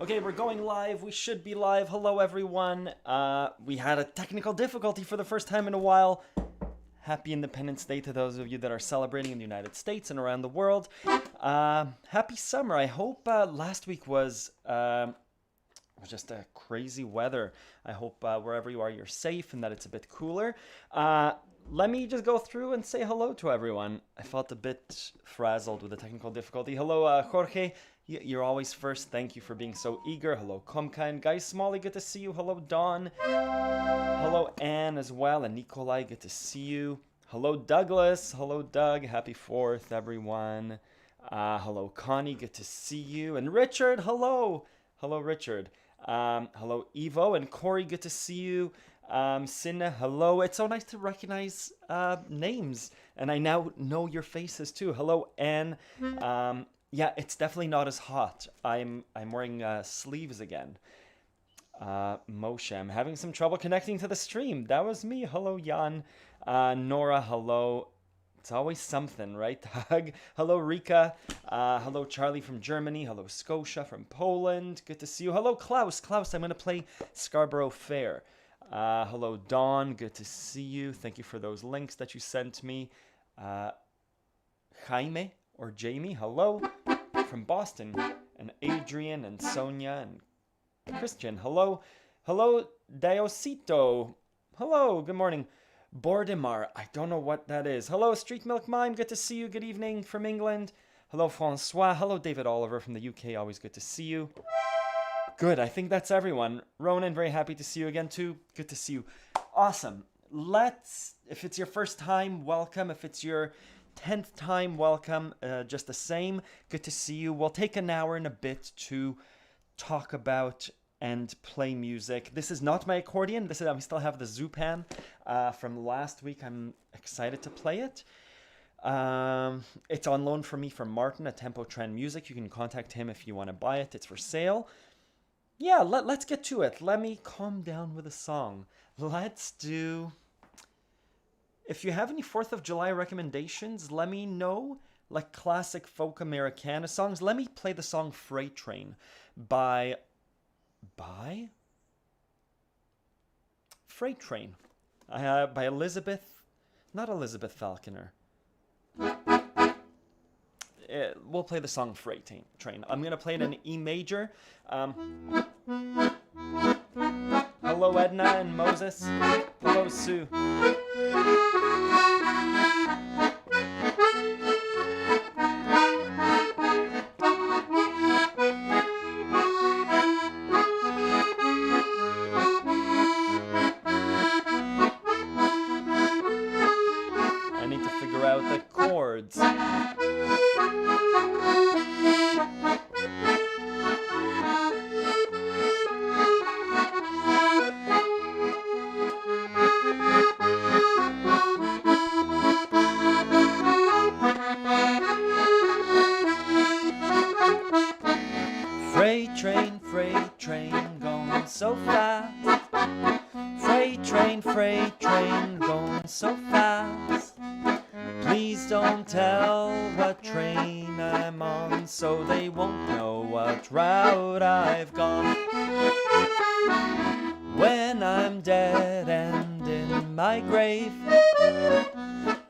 Okay, we're going live. We should be live. Hello, everyone. We had a technical difficulty for the first time in a while. Happy Independence Day to those of you that are celebrating in the United States and around the world. Happy summer. I hope last week was just a crazy weather. I hope wherever you are, you're safe and that it's a bit cooler. Let me just go through and say hello to everyone. I felt a bit frazzled with the technical difficulty. Hello, Jorge. You're always first. Thank you for being so eager. Hello, Comkind. Guys, Smalley, good to see you. Hello, Dawn. Hello, Anne as well. And Nikolai, good to see you. Hello, Douglas. Hello, Doug. Happy 4th, everyone. Hello, Connie. Good to see you. And Richard, hello. Hello, Richard. Hello, Evo. And Corey, good to see you. Sinna, hello. It's so nice to recognize names. And I now know your faces, too. Hello, Anne. Yeah, it's definitely not as hot. I'm wearing sleeves again. Moshe, I'm having some trouble connecting to the stream. That was me. Hello, Jan. Nora, hello. It's always something, right? Hug. Hello, Rika. Hello, Charlie from Germany. Hello, Scotia from Poland. Good to see you. Hello, Klaus. Klaus, I'm going to play Scarborough Fair. Hello, Dawn. Good to see you. Thank you for those links that you sent me. Jaime or Jamie, hello. From Boston. And Adrian and Sonia and Christian, hello. Hello, Diosito. Hello, good morning. Bordemar, I don't know what that is. Hello, Street Milk Mime, good to see you. Good evening from England. Hello, Francois. Hello, David Oliver from the UK. Always good to see you. Good, I think that's everyone. Ronan, very happy to see you again too. Good to see you. Awesome. If it's your first time, welcome. If it's your 10th time, welcome. Just the same. Good to see you. We'll take an hour and a bit to talk about and play music. This is not my accordion. I still have the Zupan from last week. I'm excited to play it. It's on loan for me from Martin at Tempo Trend Music. You can contact him if you want to buy it. It's for sale. Yeah, let's get to it. Let me calm down with a song. Let's do... If you have any 4th of July recommendations, let me know. Like classic folk Americana songs. Let me play the song Freight Train by Freight Train by not Elizabeth Falconer. We'll play the song Freight Train. I'm going to play it in E major. Hello, Edna and Moses. Hello, Sue. I need to figure out the chords. Freight train going so fast. Freight train going so fast. Please don't tell what train I'm on, so they won't know what route I've gone. When I'm dead and in my grave,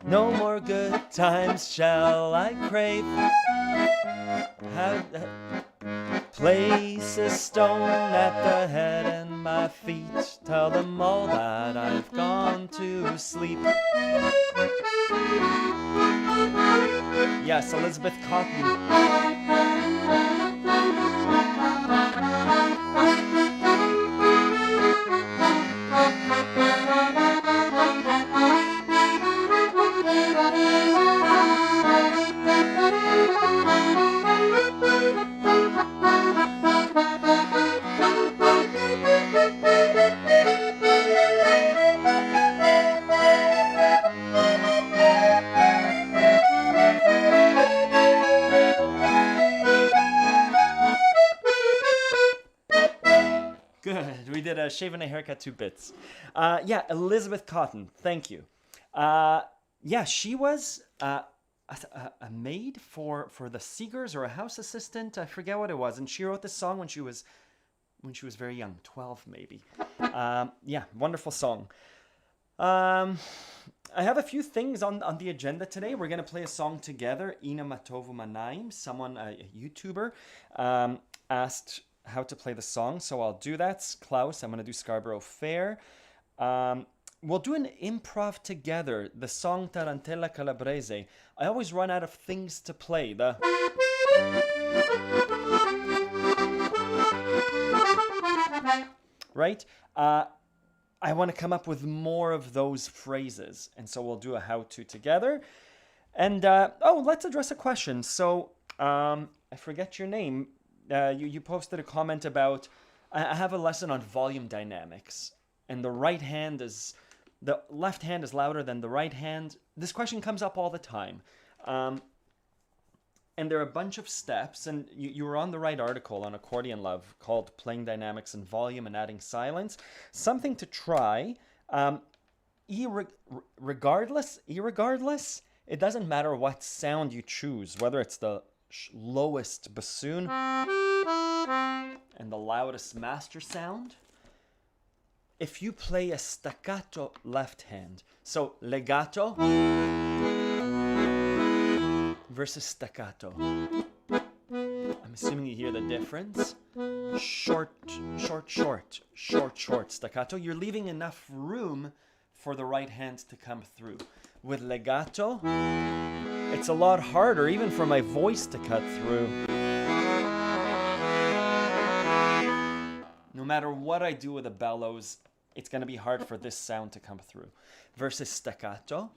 no more good times shall I crave. Place a stone at the head and my feet. Tell them all that I've gone to sleep. Yes, Elizabeth Cotton. Good. We did a shave and a haircut 2 bits. Yeah, Elizabeth Cotton. Thank you. Yeah, she was a maid for the Seegers or a house assistant. I forget what it was. And she wrote this song when she was very young, 12 maybe. Yeah, wonderful song. I have a few things on the agenda today. We're going to play a song together. Ina Matovu Manaim, someone, a YouTuber, asked how to play the song, so I'll do that. Klaus, I'm going to do Scarborough Fair. We'll do an improv together. The song Tarantella Calabrese. I always run out of things to play. Right? I want to come up with more of those phrases, and so we'll do a how-to together. And, let's address a question. So, I forget your name. You posted a comment about, I have a lesson on volume dynamics, and the left hand is louder than the right hand. This question comes up all the time. And there are a bunch of steps, and you were on the right article on Accordion Love called Playing Dynamics and Volume and Adding Silence. Something to try. Irregardless, it doesn't matter what sound you choose, whether it's the lowest bassoon and the loudest master sound. If you play a staccato left hand, so legato versus staccato. I'm assuming you hear the difference. Short, staccato. You're leaving enough room for the right hand to come through. With legato, it's a lot harder even for my voice to cut through. No matter what I do with the bellows, it's going to be hard for this sound to come through. Versus staccato.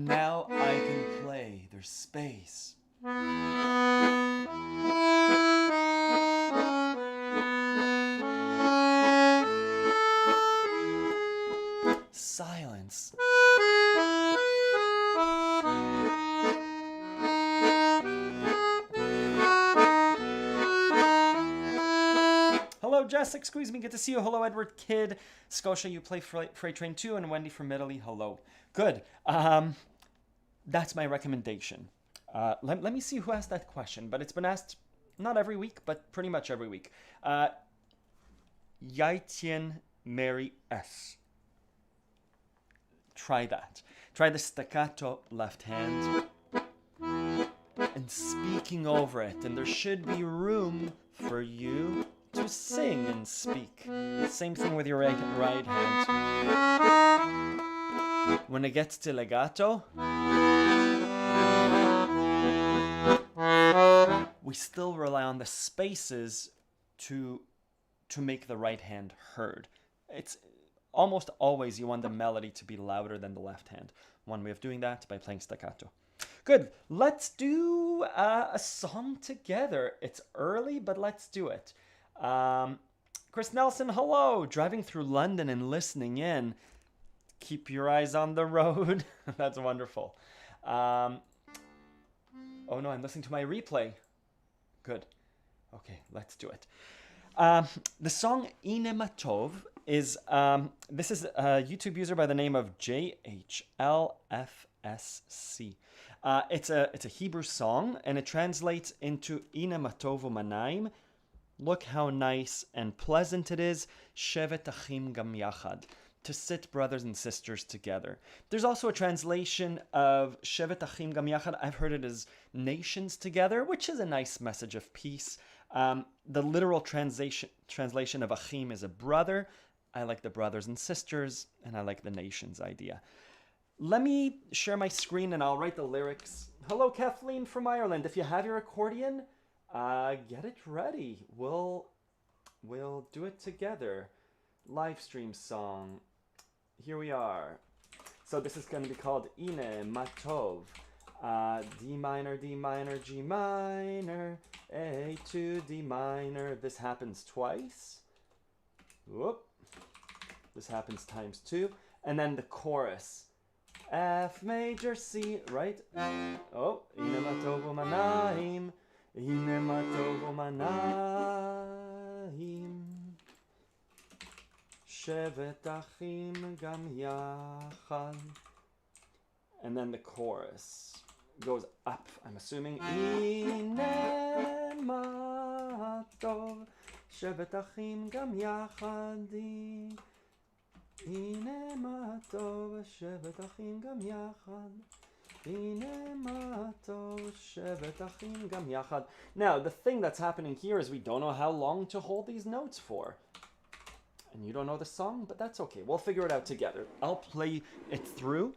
Now I can play. There's space. Silence. Hello, Jess. Excuse me. Good to see you. Hello, Edward Kidd. Scotia, you play Freight Train 2. And Wendy from Italy. Hello. Good. That's my recommendation. Let me see who asked that question, but it's been asked not every week, but pretty much every week. Yaitien Mary S. Try that. Try the staccato left hand and speaking over it. And there should be room for you to sing and speak. Same thing with your right hand. When it gets to legato, we still rely on the spaces to make the right hand heard. It's almost always you want the melody to be louder than the left hand. One way of doing that by playing staccato. Good. Let's do a song together. It's early, but let's do it. Chris Nelson, hello. Driving through London and listening in. Keep your eyes on the road. That's wonderful. Oh no, I'm listening to my replay. Good. Okay, let's do it. The song Ine Matov is, this is a YouTube user by the name of JHLFSC. It's a Hebrew song, and it translates into Ine Matovu Manaim. Look how nice and pleasant it is. Shevet Achim Gam Yachad. To sit brothers and sisters together. There's also a translation of Shevet Achim Gam Yachad. I've heard it as nations together, which is a nice message of peace. The literal translation of Achim is a brother. I like the brothers and sisters, and I like the nations idea. Let me share my screen and I'll write the lyrics. Hello, Kathleen from Ireland. If you have your accordion, get it ready. We'll do it together. Live stream song. Here we are. So this is going to be called Ine Matov. D minor, G minor, A to D minor. This happens twice. Whoop. This happens times 2. And then the chorus. F major C, right? Oh, Ine Matovu Manaim. Ine Matovu Manaim. Shevet Achim Gam Yachad. And then the chorus goes up, I'm assuming. Ine matov shevet achim gam yachad. Ine matov shevet achim gam yachad. Ine matov shevet achim gam yachad. Now, the thing that's happening here is we don't know how long to hold these notes for. And you don't know the song, but that's okay. We'll figure it out together. I'll play it through.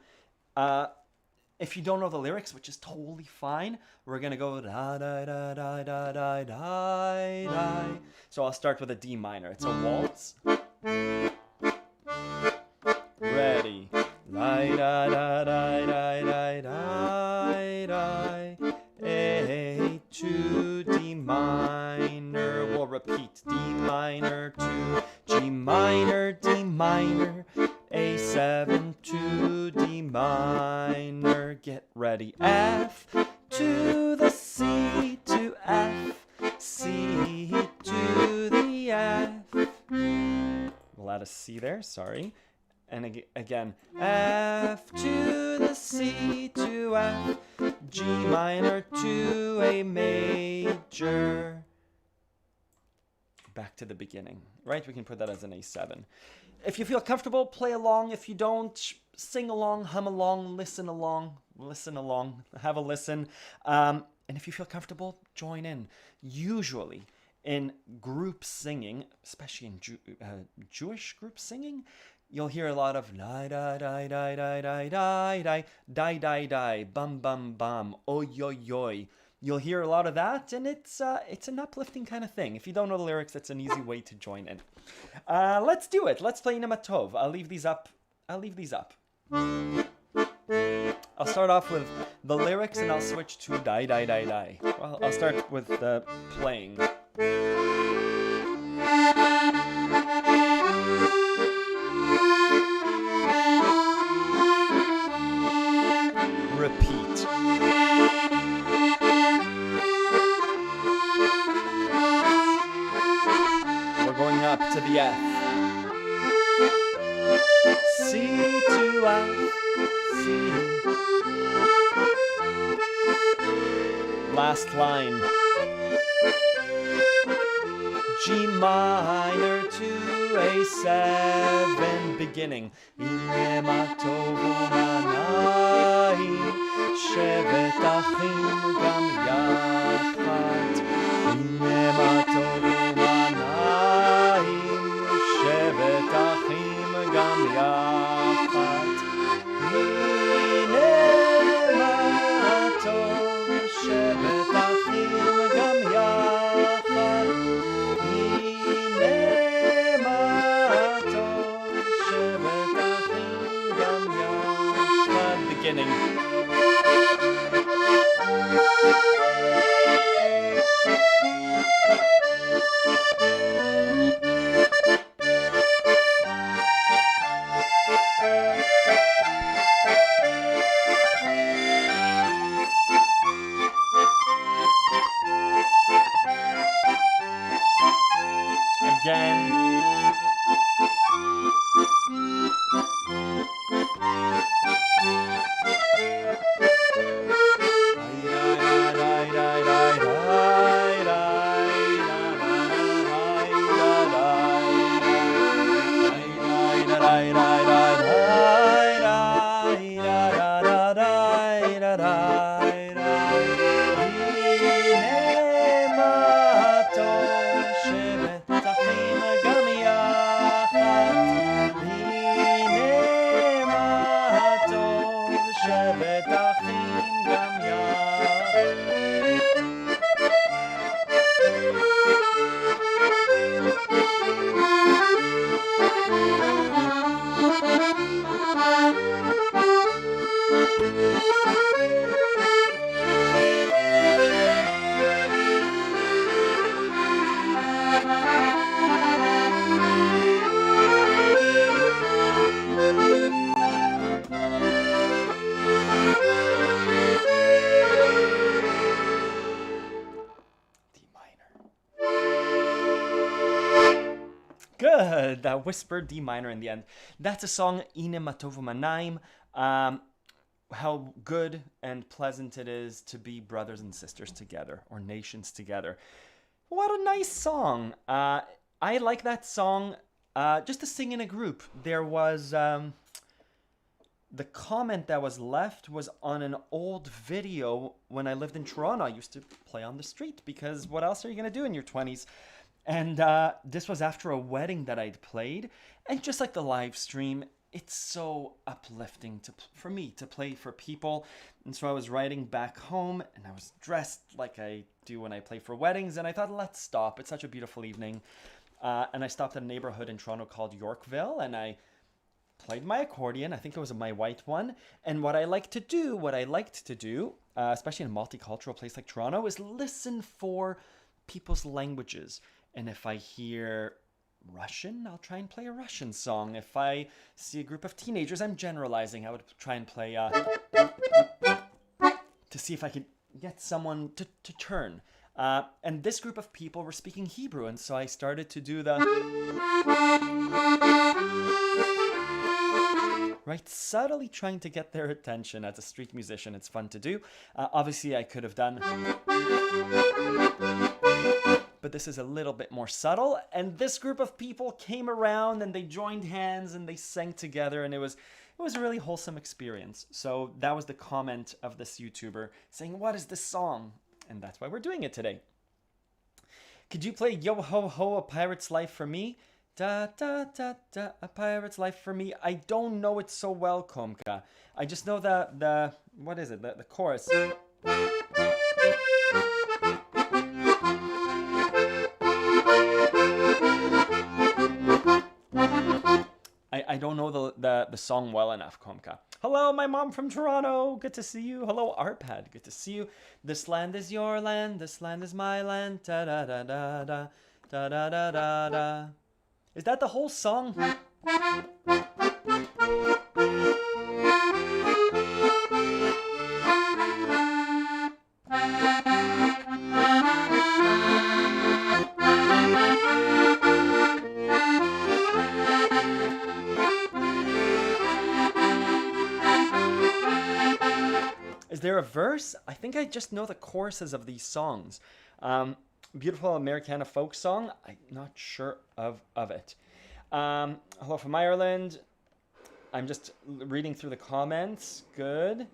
If you don't know the lyrics, which is totally fine, we're gonna go da da da da da da da da. So I'll start with a D minor. It's a waltz. Ready. Da da da da da da da da. A to D minor. We'll repeat D minor to G minor, D minor, A7 to D minor. Get ready. F to the C to F, C to the F. We'll add a C there, sorry. And again, F to the C to F, G minor to A major. Back to the beginning, right? We can put that as an A7. If you feel comfortable, play along. If you don't, sing along, hum along, listen along, have a listen. And if you feel comfortable, join in. Usually in group singing, especially in Jewish group singing, you'll hear a lot of la da da da da da da da da da da bum bum bum oy oy oy. You'll hear a lot of that, and it's an uplifting kind of thing. If you don't know the lyrics, it's an easy way to join in. Let's do it. Let's play Matov. I'll leave these up. I'll start off with the lyrics, and I'll switch to die die die die. Well, I'll start with the playing. Repeat. Up to the F, C to F, C. Last line. G minor to A7 beginning. Ine matov Manaim, shevet achim gam yachad. Ine matov Manaim, shevet achim gam yachad. Ine matov shevet achim gam yachad. Ine matov shevet achim gam yachad. Beginning. Good. That whispered D minor in the end. That's a song, Ine Matov Manaim. how good and pleasant it is to be brothers and sisters together, or nations together. What a nice song. I like that song just to sing in a group. There was the comment that was left was on an old video when I lived in Toronto. I used to play on the street because what else are you going to do in your 20s? And this was after a wedding that I'd played. And just like the live stream, it's so uplifting for me to play for people. And so I was riding back home and I was dressed like I do when I play for weddings. And I thought, let's stop. It's such a beautiful evening. And I stopped at a neighborhood in Toronto called Yorkville, and I played my accordion. I think it was my white one. And what I liked to do, especially in a multicultural place like Toronto, is listen for people's languages. And if I hear Russian, I'll try and play a Russian song. If I see a group of teenagers, I'm generalizing, I would try and play to see if I could get someone to turn. And this group of people were speaking Hebrew, and so I started to do the right, subtly trying to get their attention. As a street musician, it's fun to do. Obviously, I could have done, but this is a little bit more subtle. And this group of people came around and they joined hands and they sang together, and it was a really wholesome experience. So that was the comment of this YouTuber saying, "What is this song?" And that's why we're doing it today. Could you play Yo Ho Ho, A Pirate's Life for me? Da da da da, A Pirate's Life for me. I don't know it so well, Komka. I just know the what is it? The chorus. I don't know the song well enough, Komka. Hello, my mom from Toronto. Good to see you. Hello, Arpad. Good to see you. This land is your land. This land is my land. Da da da da da da da da da da. Is that the whole song? Is there a verse? I think I just know the choruses of these songs. Beautiful Americana folk song. I'm not sure of it. Hello from Ireland. I'm just reading through the comments. Good.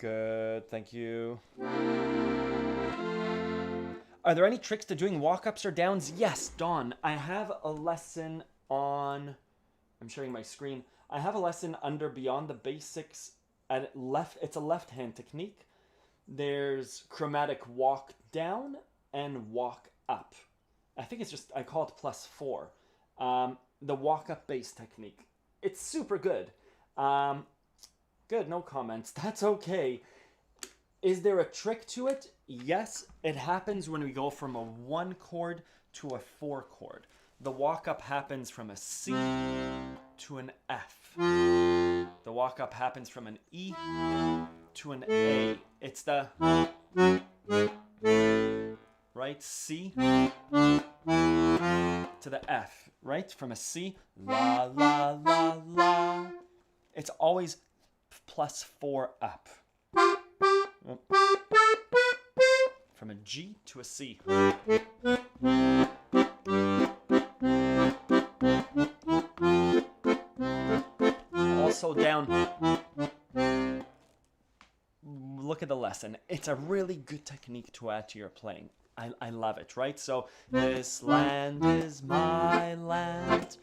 Good, thank you. Are there any tricks to doing walk-ups or downs? Yes, Dawn. I have a lesson on... I'm sharing my screen. I have a lesson under Beyond the Basics. It's a left-hand technique. There's chromatic walk down and walk up. I think it's just, I call it +4. The walk up bass technique. It's super good. Good, no comments. That's okay. Is there a trick to it? Yes, it happens when we go from a 1 chord to a 4 chord. The walk up happens from a C to an F. The walk up happens from an E to an A. It's the right C to the F, right? From a C, la la la la. It's always +4 up. From a G to a C. Also down. Look at the lesson. It's a really good technique to add to your playing. I love it, right? So, this land is my land.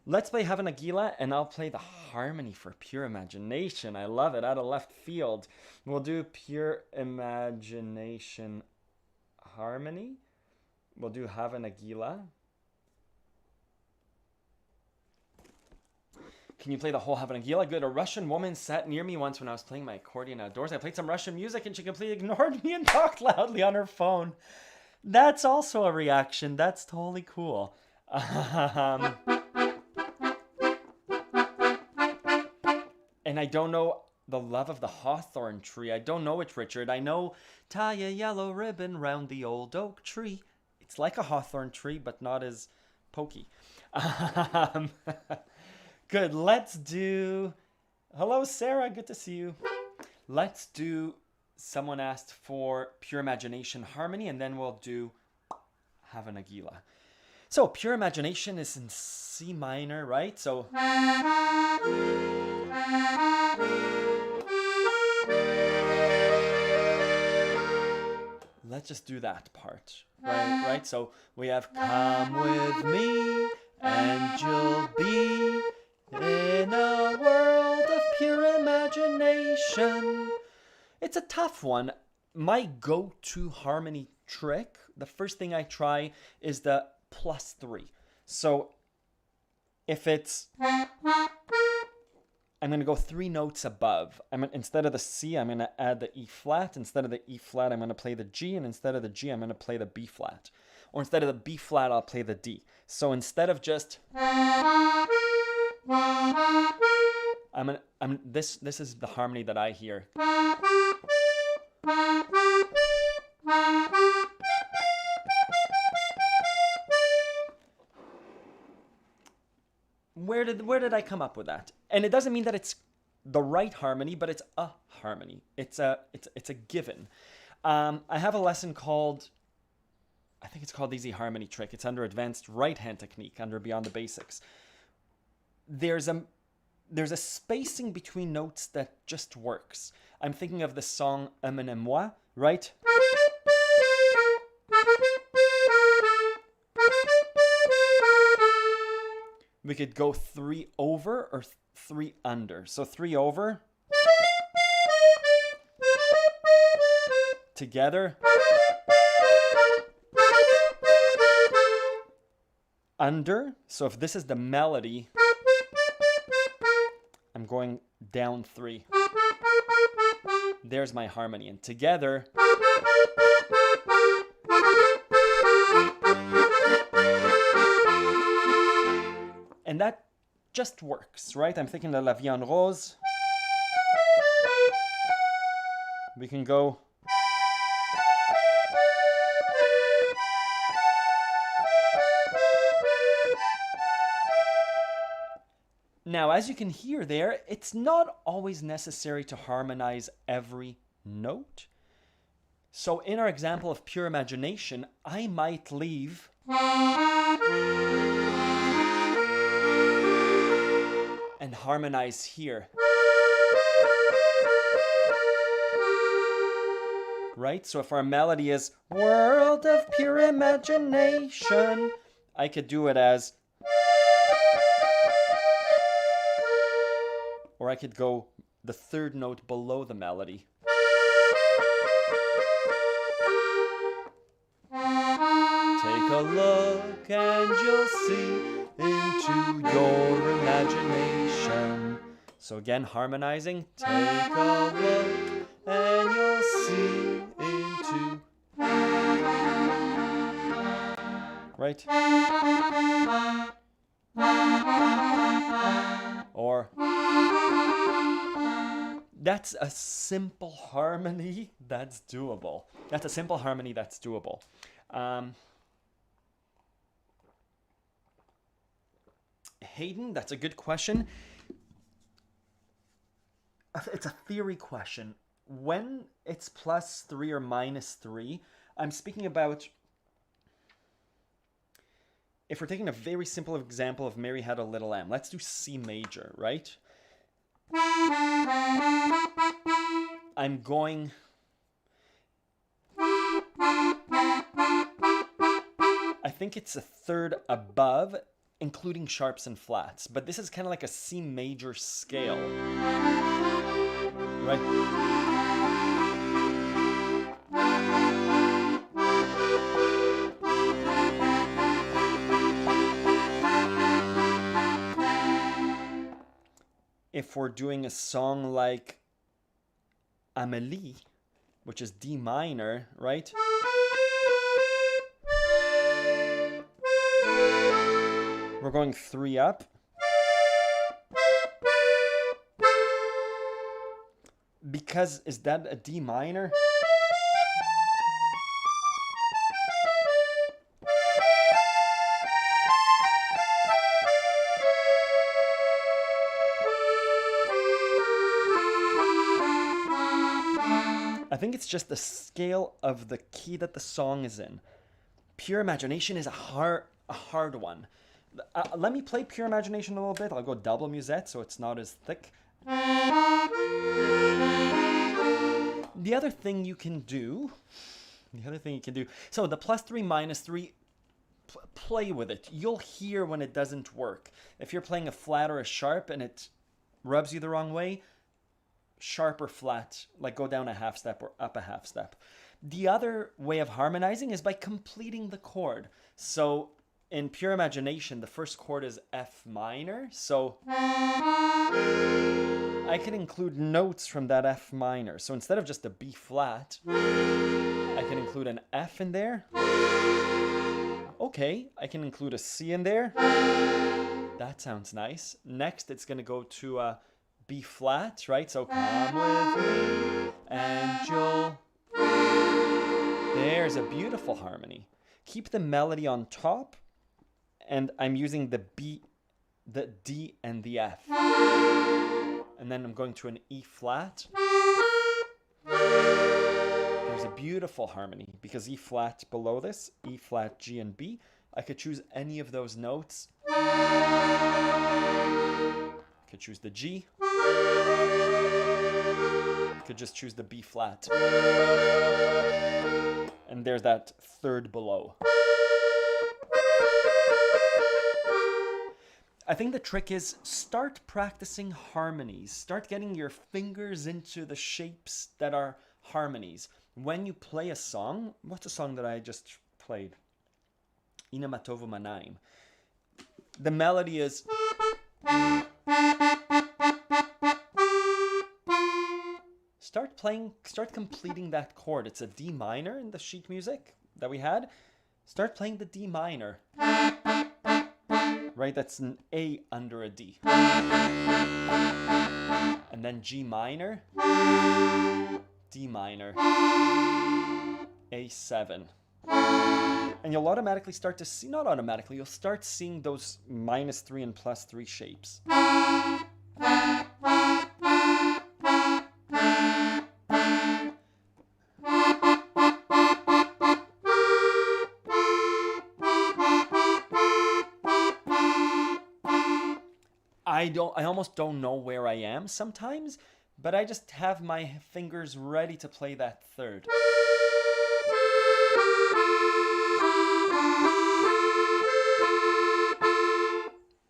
Let's play Have a Nagila, and I'll play the harmony for Pure Imagination. I love it, out of left field. We'll do Pure Imagination harmony. We'll do Have a Nagila. Can you play the whole Have a Nagila? Good. A Russian woman sat near me once when I was playing my accordion outdoors. I played some Russian music and she completely ignored me and talked loudly on her phone. That's also a reaction. That's totally cool. And I don't know The love of the hawthorn tree. I don't know it, Richard. I know tie a yellow ribbon round the old oak tree. It's like a hawthorn tree, but not as pokey. Good. Let's do. Hello, Sarah. Good to see you. Let's do. Someone asked for Pure Imagination Harmony, and then we'll do Have a Nagila. So, Pure Imagination is in C minor, right? So. Let's just do that part, right? So we have come with me and you'll be in a world of pure imagination. It's a tough one. My go-to harmony trick, the first thing I try is the +3. So if it's... I'm going to go 3 notes above. Instead of the C, I'm going to add the E flat. Instead of the E flat, I'm going to play the G. And instead of the G, I'm going to play the B flat. Or instead of the B flat, I'll play the D. So instead of just... This is the harmony that I hear. Where did I come up with that? And it doesn't mean that it's the right harmony, but it's a harmony. It's a given. I have a lesson called, I think it's called Easy Harmony Trick. It's under Advanced Right Hand Technique, under Beyond the Basics. There's a spacing between notes that just works. I'm thinking of the song Emmenez-moi, right? We could go 3 over or 3 under. So 3 over. Together. Under. So if this is the melody, I'm going down 3. There's my harmony. And together. And that just works, right? I'm thinking of La Vie en Rose. We can go. Now, as you can hear there, it's not always necessary to harmonize every note. So in our example of Pure Imagination, I might leave and harmonize here. Right? So if our melody is World of Pure Imagination, I could do it as, or I could go the 3rd note below the melody. Take a look and you'll see into your imagination. So again, harmonizing. Take a look and you'll see into... Right? Or... That's a simple harmony that's doable. That's a simple harmony that's doable. Hayden, that's a good question. It's a theory question. When it's +3 or -3, I'm speaking about, if we're taking a very simple example of Mary Had a Little Lamb, let's do C major, right? I'm going... I think it's a 3rd above, including sharps and flats. But this is kind of like a C major scale. Right? If we're doing a song like Amélie, which is D minor, right? We're going 3 up. because, is that a D minor? I think it's just the scale of the key that the song is in. Pure Imagination is a hard one. Let me play Pure Imagination a little bit. I'll go double musette so it's not as thick. The other thing you can do, so the +3, -3, play with it. You'll hear when it doesn't work. If you're playing a flat or a sharp and it rubs you the wrong way, sharp or flat, like go down a half step or up a half step. The other way of harmonizing is by completing the chord. So in Pure Imagination, the first chord is F minor. So I can include notes from that F minor. So instead of just a B flat, I can include an F in there. Okay, I can include a C in there. That sounds nice. Next, it's going to go to a B flat, right? So come with me and you'll... There's a beautiful harmony. Keep the melody on top, and I'm using the B, the D, and the F. And then I'm going to an E flat. There's a beautiful harmony, because E flat below this, E flat, G, and B, I could choose any of those notes. I could choose the G. I could just choose the B flat. And there's that third below. I think the trick is start practicing harmonies. Start getting your fingers into the shapes that are harmonies. When you play a song, what's a song that I just played? Ina Matov Manaim. The melody is... Start completing that chord. It's a D minor in the sheet music that we had. Start playing the D minor. Right, that's an A under a D. And then G minor, D minor, A7. And you'll automatically start to see, not automatically, you'll start seeing those -3 and +3 shapes. I almost don't know where I am sometimes, but I just have my fingers ready to play that third.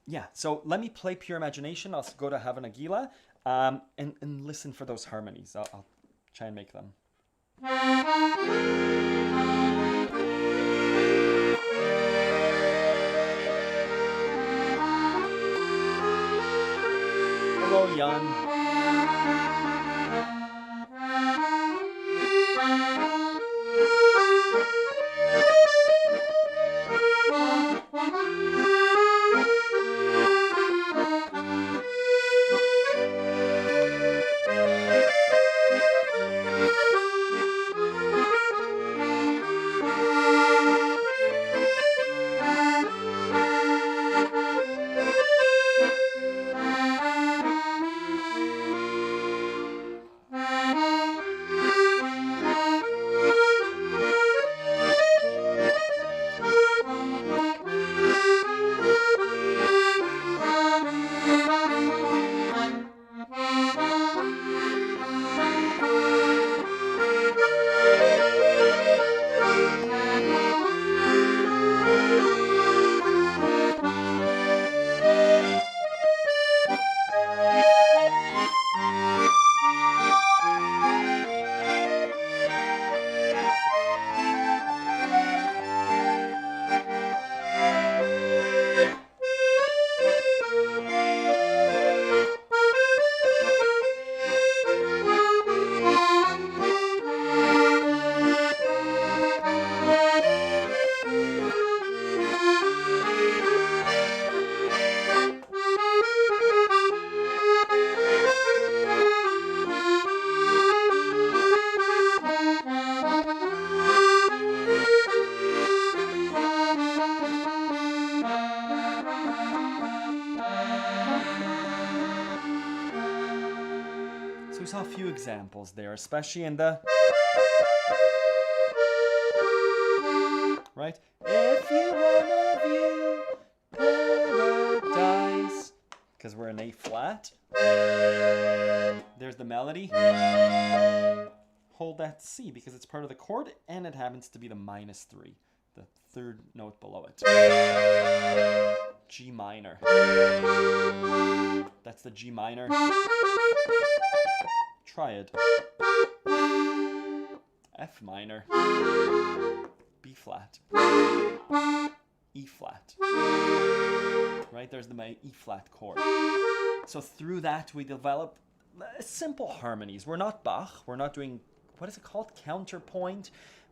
Yeah, so let me play Pure Imagination. I'll go to Have a Nagila, and listen for those harmonies. I'll try and make them. Hello, Jan. saw a few examples there, especially in the... Right? If you wanna view paradise, because we're in A flat. There's the melody. Hold that C because it's part of the chord, and it happens to be the -3, the third note below it. G minor. That's the G minor. Triad. F minor. B flat. E flat. Right, there's the E flat chord. So through that we develop simple harmonies. We're not Bach, we're not doing, what is it called? Counterpoint.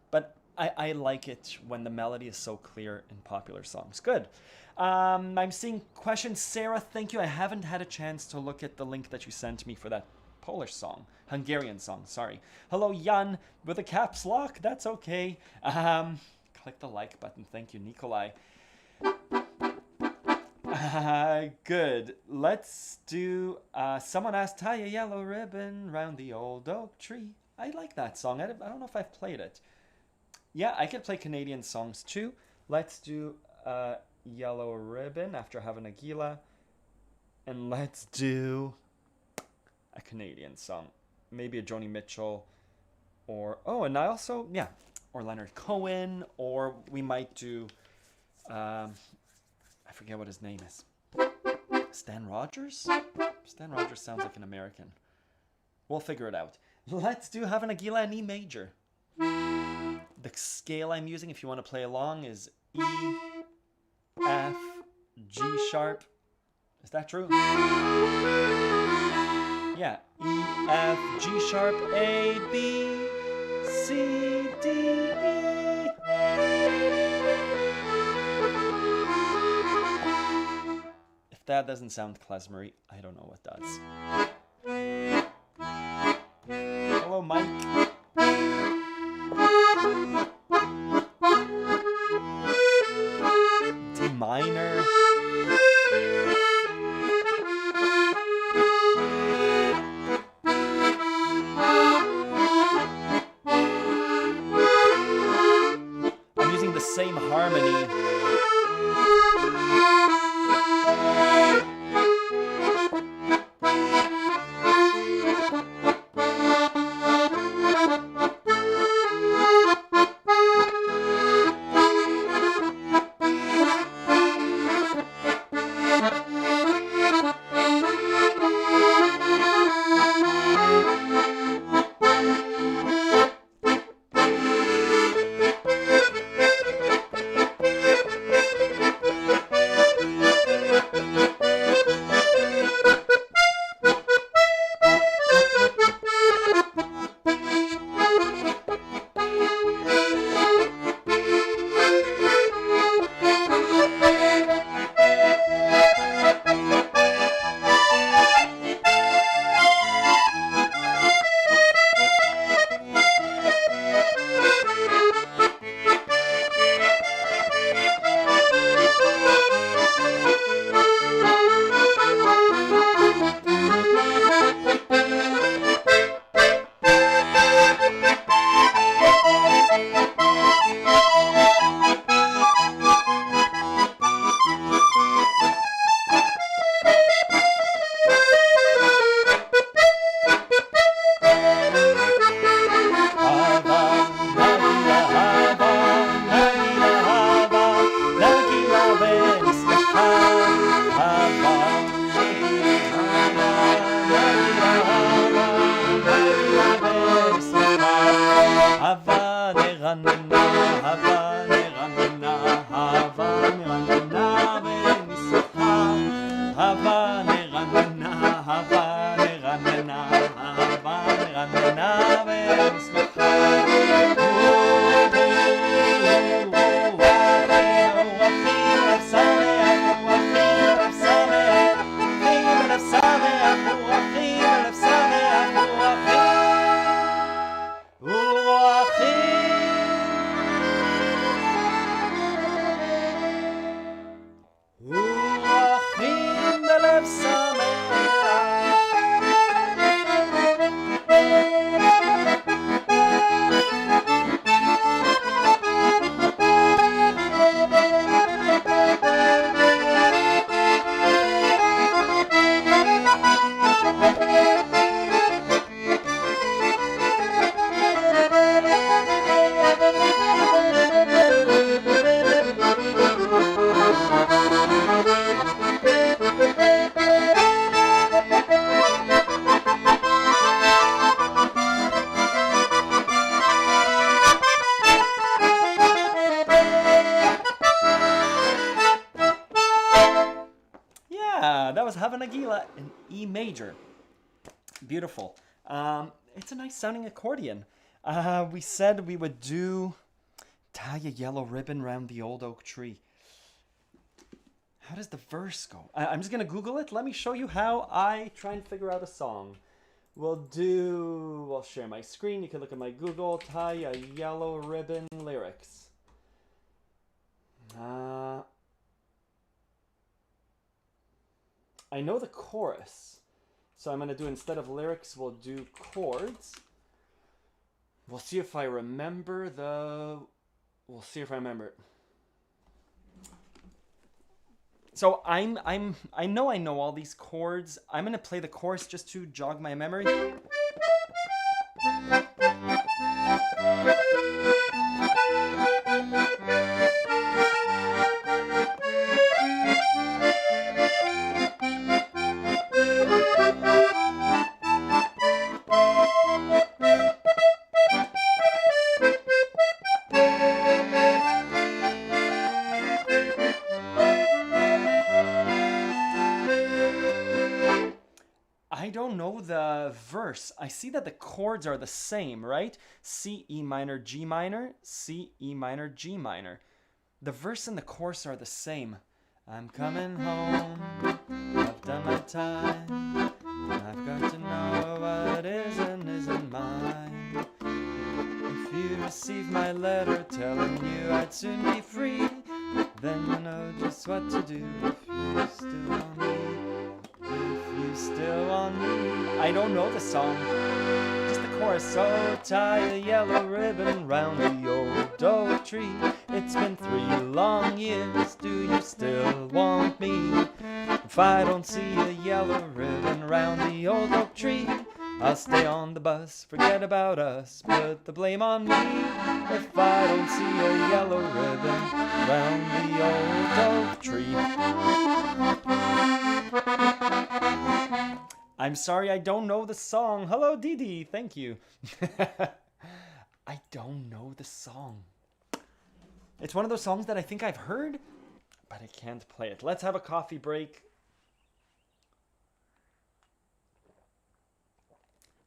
But I like it when the melody is so clear in popular songs. Good. I'm seeing questions. Sarah, thank you. I haven't had a chance to look at the link that you sent me for that Polish song. Hungarian song, sorry. Hello, Jan, with a caps lock. That's okay. Click the like button. Thank you, Nikolai. Good. Let's do... someone asked, tie a yellow ribbon round the old oak tree. I like that song. I don't know if I've played it. Yeah, I could play Canadian songs too. Let's do Yellow Ribbon after having a gila. And let's do a Canadian song. Maybe a Joni Mitchell. Or, oh, and I also, yeah, or Leonard Cohen. Or we might do, I forget what his name is. Stan Rogers? Stan Rogers sounds like an American. We'll figure it out. Let's do Having a Gila in E major. The scale I'm using, if you want to play along, is E, F, G sharp. Is that true? Yeah. E, F, G sharp, A, B, C, D, E. If that doesn't sound klezmery, I don't know what does. Hello, Mike. D minor. I'm using the same harmony. That was Have a Nagila in E major. Beautiful. It's a nice sounding accordion. We said we would do Tie a Yellow Ribbon Round the Old Oak Tree. How does the verse go? I'm just going to Google it. Let me show you how I try and figure out a song. We'll share my screen. You can look at my Google. Tie a Yellow Ribbon lyrics. I know the chorus. So I'm going to do, instead of lyrics, we'll do chords. We'll see if I remember it. So I know all these chords. I'm gonna play the chorus just to jog my memory. Verse. I see that the chords are the same, right? C, E minor, G minor, C, E minor, G minor. The verse and the chorus are the same. I'm coming home, I've done my time, I've got to know what is and isn't mine. If you receive my letter telling you I'd soon be free, then you know just what to do if you still want me. Still on me. I don't know the song, just the chorus. So tie a yellow ribbon round the old oak tree. It's been 3 long years, do you still want me? If I don't see a yellow ribbon round the old oak tree, I'll stay on the bus, forget about us, put the blame on me. If I don't see a yellow ribbon round the old oak tree. I'm sorry, I don't know the song. Hello, Didi. Thank you. I don't know the song. It's one of those songs that I think I've heard, but I can't play it. Let's have a coffee break.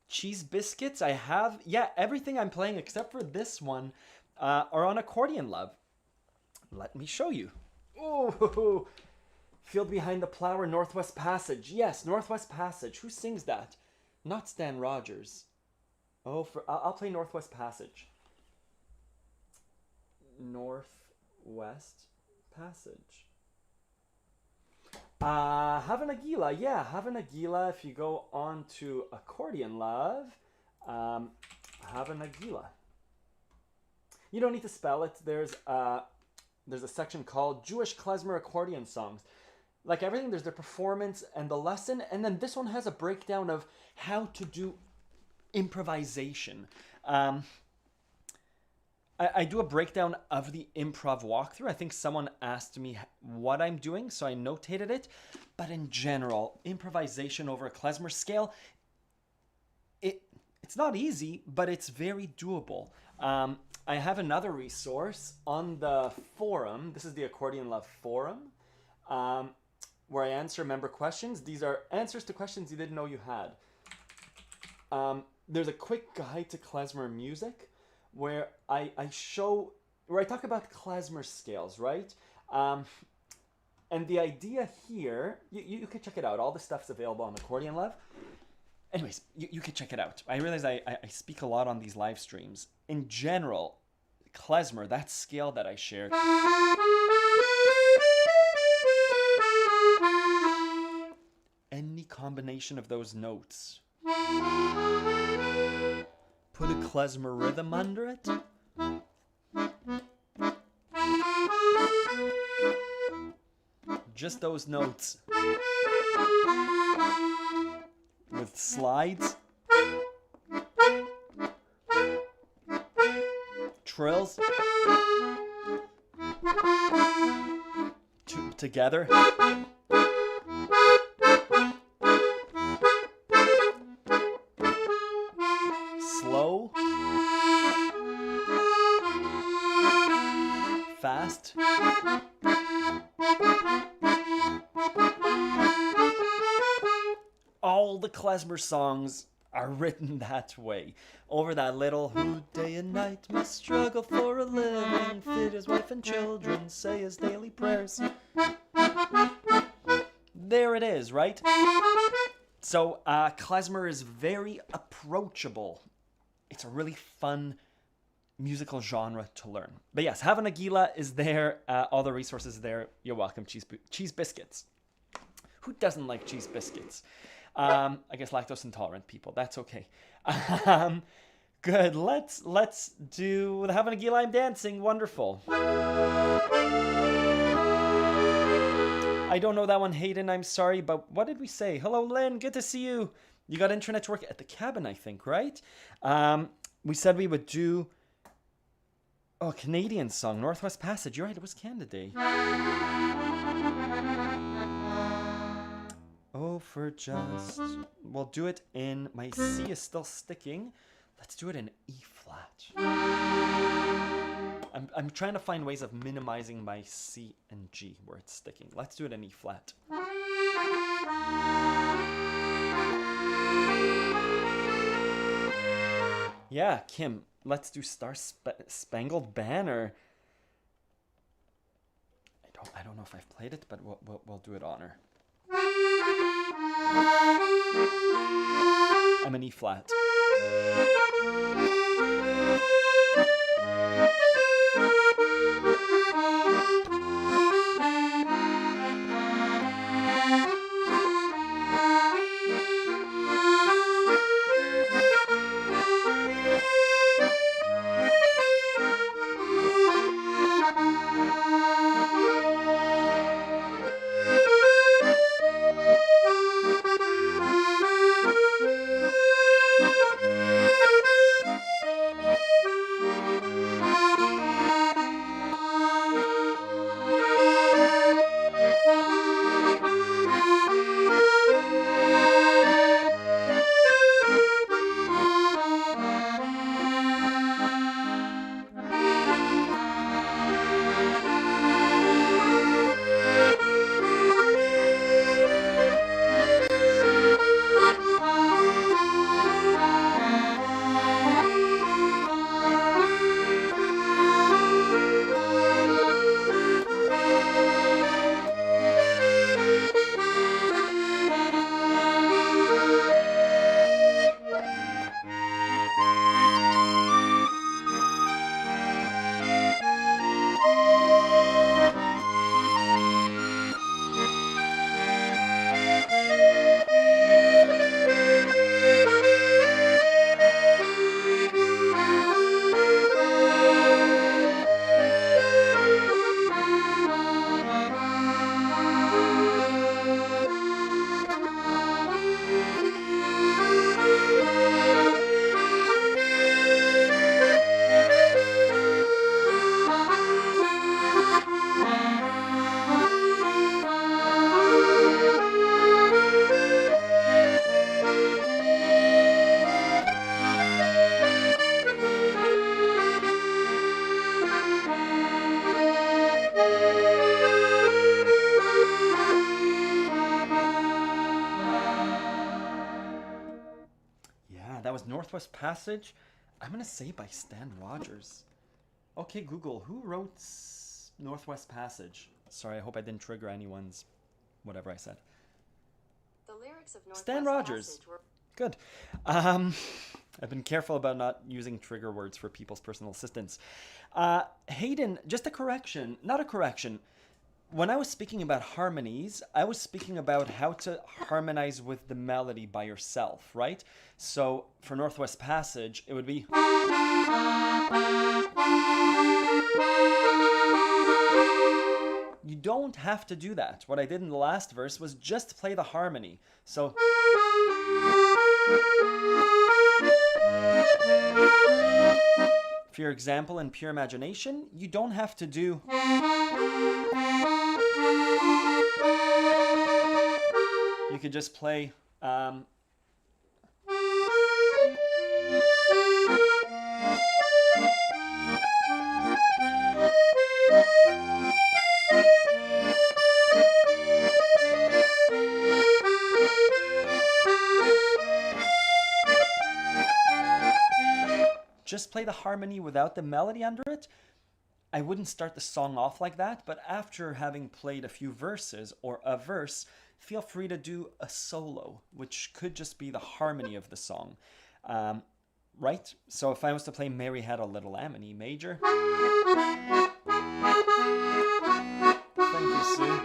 Cheese biscuits, I have. Yeah, everything I'm playing except for this one are on Accordion Love. Let me show you. Ooh. Field Behind the Plow, Northwest Passage. Yes, Northwest Passage. Who sings that? Not Stan Rogers. I'll play Northwest Passage. Northwest Passage. Have a Nagila. Yeah, Have a Nagila. If you go on to Accordion Love, Have a Nagila. You don't need to spell it. There's a section called Jewish Klezmer Accordion Songs. Like everything, there's the performance and the lesson, and then this one has a breakdown of how to do improvisation. I do a breakdown of the improv walkthrough. I think someone asked me what I'm doing, so I notated it. But in general, improvisation over a klezmer scale, it's not easy, but it's very doable. I have another resource on the forum. This is the Accordion Love forum. Where I answer member questions. These are answers to questions you didn't know you had. There's a quick guide to klezmer music where I talk about klezmer scales, right? And the idea here, you can check it out. All the stuff's available on Accordion Love. Anyways, you can check it out. I realize I speak a lot on these live streams. In general, klezmer, that scale that I shared, any combination of those notes, put a klezmer rhythm under it, just those notes with slides, trills together. Slow, fast, the Klezmer songs are written that way. Over that little who day and night must struggle for a living, feed his wife and children, say his daily prayers. There it is, right? So Klezmer is very approachable. It's a really fun musical genre to learn. But yes, Have a Nagila is there. All the resources there. You're welcome. Cheese biscuits. Who doesn't like cheese biscuits? I guess lactose intolerant people. That's okay. Good. Let's do the Have a Nagila. I'm dancing. Wonderful. I don't know that one, Hayden. I'm sorry, but what did we say? Hello, Lynn. Good to see you. You got internet to work at the cabin, I think, right? We said we would do a Canadian song, Northwest Passage. You're right, it was Canada Day. Oh, for just... We'll do it in... My C is still sticking. Let's do it in E flat. I'm trying to find ways of minimizing my C and G where it's sticking. Let's do it in E flat. Yeah, Kim, let's do Star Spangled Banner. I don't know if I've played it, but we'll do it honor. I'm in E flat. Northwest Passage, I'm going to say by Stan Rogers. Okay, Google, who wrote Northwest Passage? Sorry, I hope I didn't trigger anyone's whatever I said. The lyrics of Northwest Stan Rogers. Passage were... Good. I've been careful about not using trigger words for people's personal assistants. Hayden, just a correction. Not a correction. When I was speaking about harmonies, I was speaking about how to harmonize with the melody by yourself, right? So for Northwest Passage, it would be... You don't have to do that. What I did in the last verse was just play the harmony. So... For your example in Pure Imagination, you don't have to do... You could just play... just play the harmony without the melody under it, I wouldn't start the song off like that. But after having played a few verses or a verse, feel free to do a solo, which could just be the harmony of the song. Right? So if I was to play Mary Had a Little Lamb in E major. Thank you, Sue.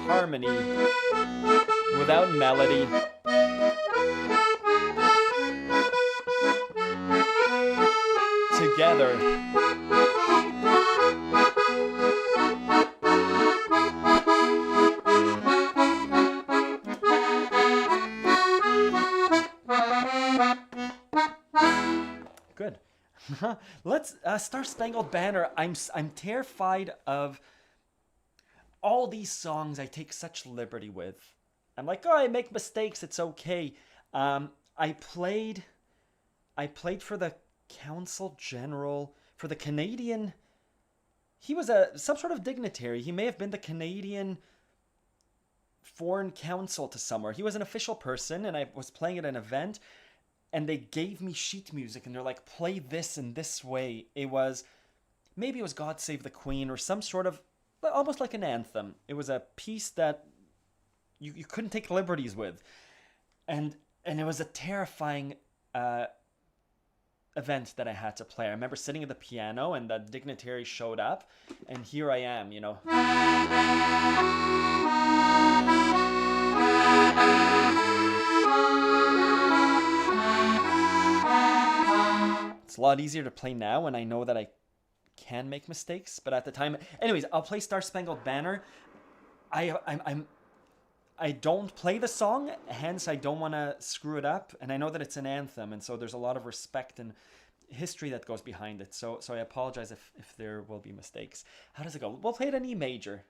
Harmony without melody. Together. Good. Let's Star Spangled Banner. I'm terrified of all these songs I take such liberty with. I'm like, oh, I make mistakes. It's okay. I played for the Consul General, for the Canadian. He was some sort of dignitary. He may have been the Canadian Foreign Council to somewhere. He was an official person, and I was playing at an event, and they gave me sheet music, and they're like, play this in this way. Maybe it was God Save the Queen, or some sort of, almost like an anthem. It was a piece that you couldn't take liberties with. And it was a terrifying event that I had to play. I remember sitting at the piano, and the dignitary showed up, and here I am, It's a lot easier to play now when I know that I can make mistakes, but at the time, anyways, I'll play Star Spangled Banner. I don't play the song, hence I don't want to screw it up, and I know that it's an anthem, and so there's a lot of respect and history that goes behind it. So I apologize if there will be mistakes. How does it go? We'll play it in E major.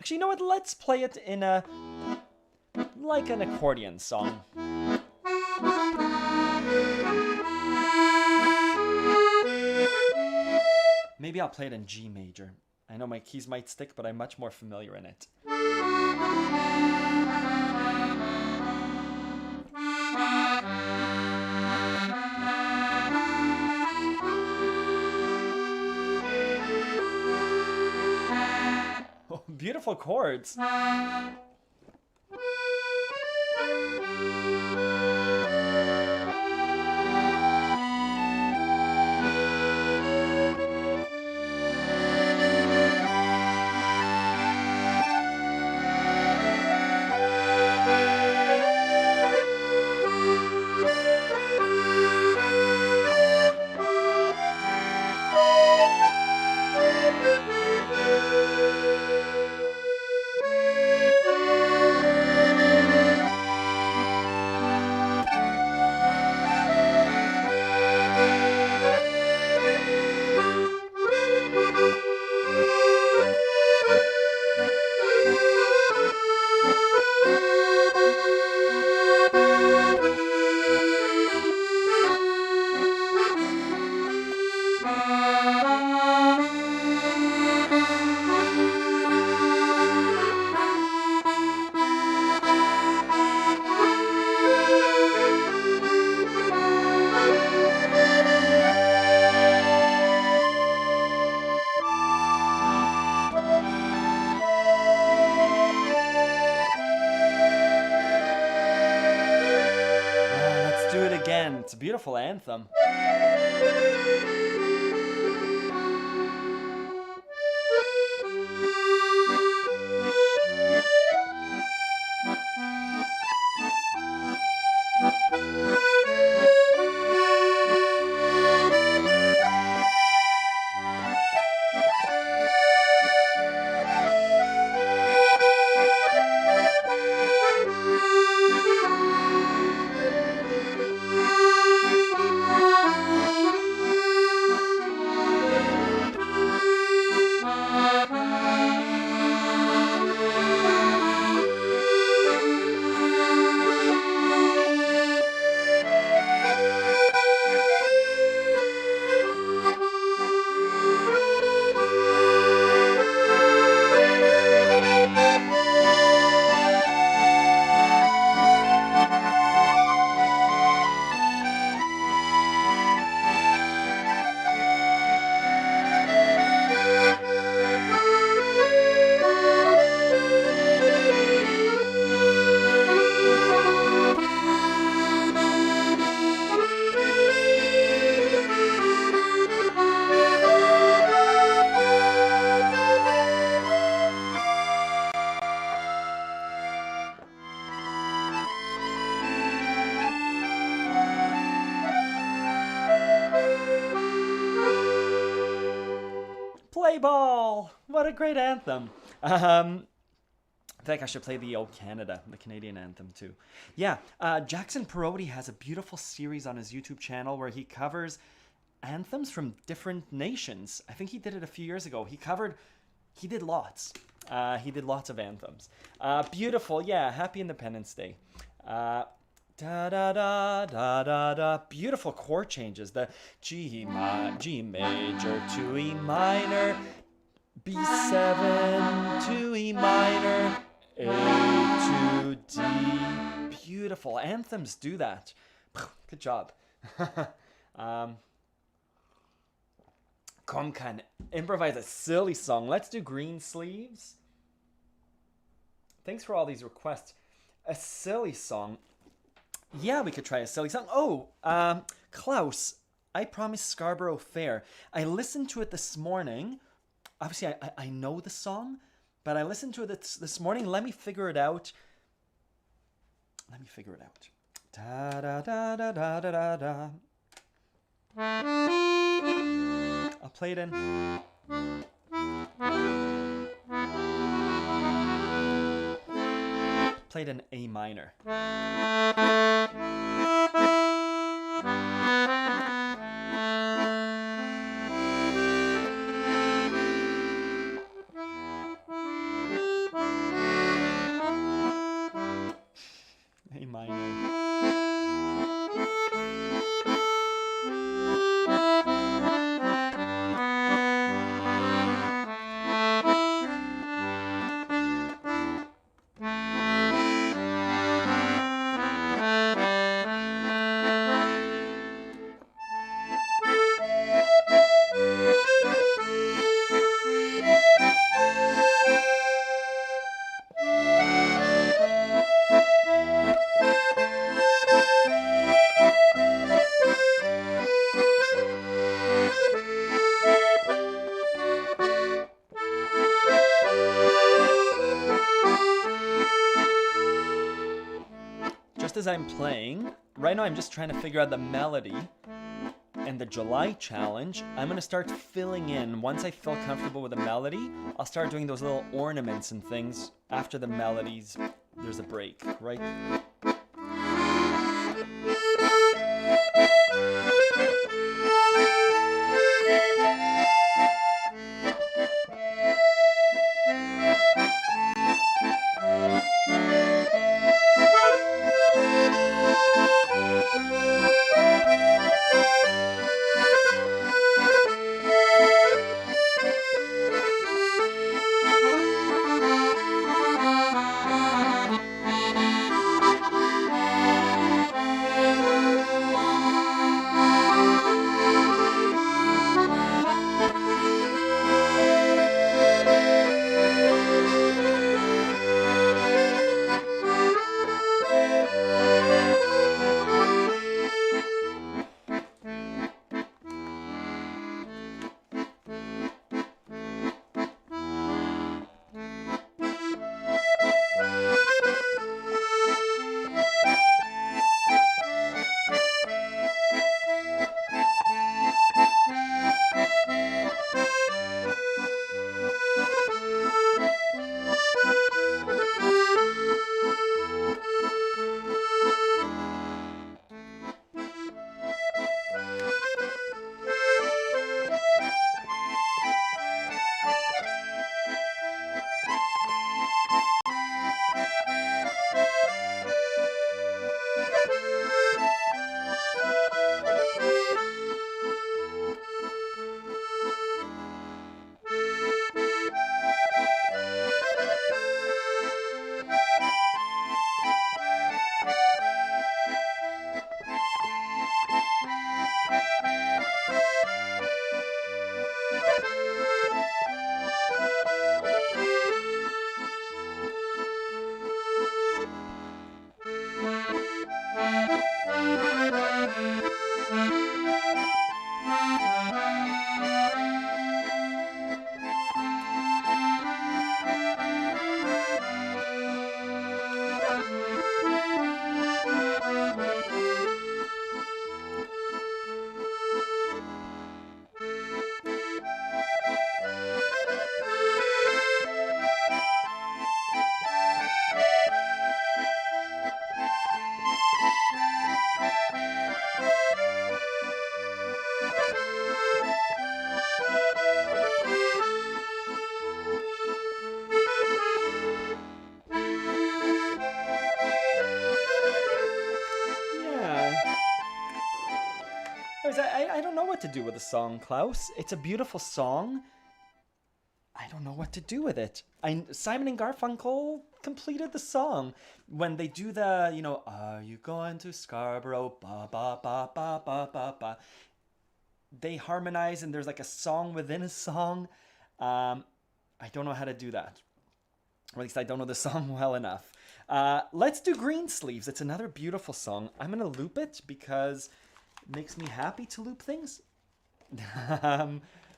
Actually, you know what? Let's play it in like an accordion song. Maybe I'll play it in G major. I know my keys might stick, but I'm much more familiar in it. Oh, beautiful chords. It's a beautiful anthem. Play Ball! What a great anthem. I think I should play the Old Canada, the Canadian anthem too. Yeah, Jackson Perotti has a beautiful series on his YouTube channel where he covers anthems from different nations. I think he did it a few years ago. He did lots. He did lots of anthems. Beautiful, yeah, happy Independence Day. Da da da da da da. Beautiful chord changes. The G major to E minor, B7 to E minor, A to D. Beautiful. Anthems do that. Good job. Come can improvise a silly song. Let's do Green Sleeves. Thanks for all these requests. A silly song. Yeah, we could try a silly song. Oh, Klaus, I promised Scarborough Fair. I listened to it this morning. Obviously, I know the song, but I listened to it this morning. Let me figure it out. Da da da da da da da. I'll play it in. Played in A minor. A minor. As I'm playing, right now I'm just trying to figure out the melody and the July challenge. I'm going to start filling in. Once I feel comfortable with the melody, I'll start doing those little ornaments and things after the melodies. There's a break, right? Anyways, I don't know what to do with the song, Klaus. It's a beautiful song. I don't know what to do with it. Simon and Garfunkel completed the song. When they do the, are you going to Scarborough? Ba, ba, ba, ba, ba, ba, ba. They harmonize and there's like a song within a song. I don't know how to do that. Or at least I don't know the song well enough. Let's do Green Sleeves. It's another beautiful song. I'm going to loop it because it makes me happy to loop things.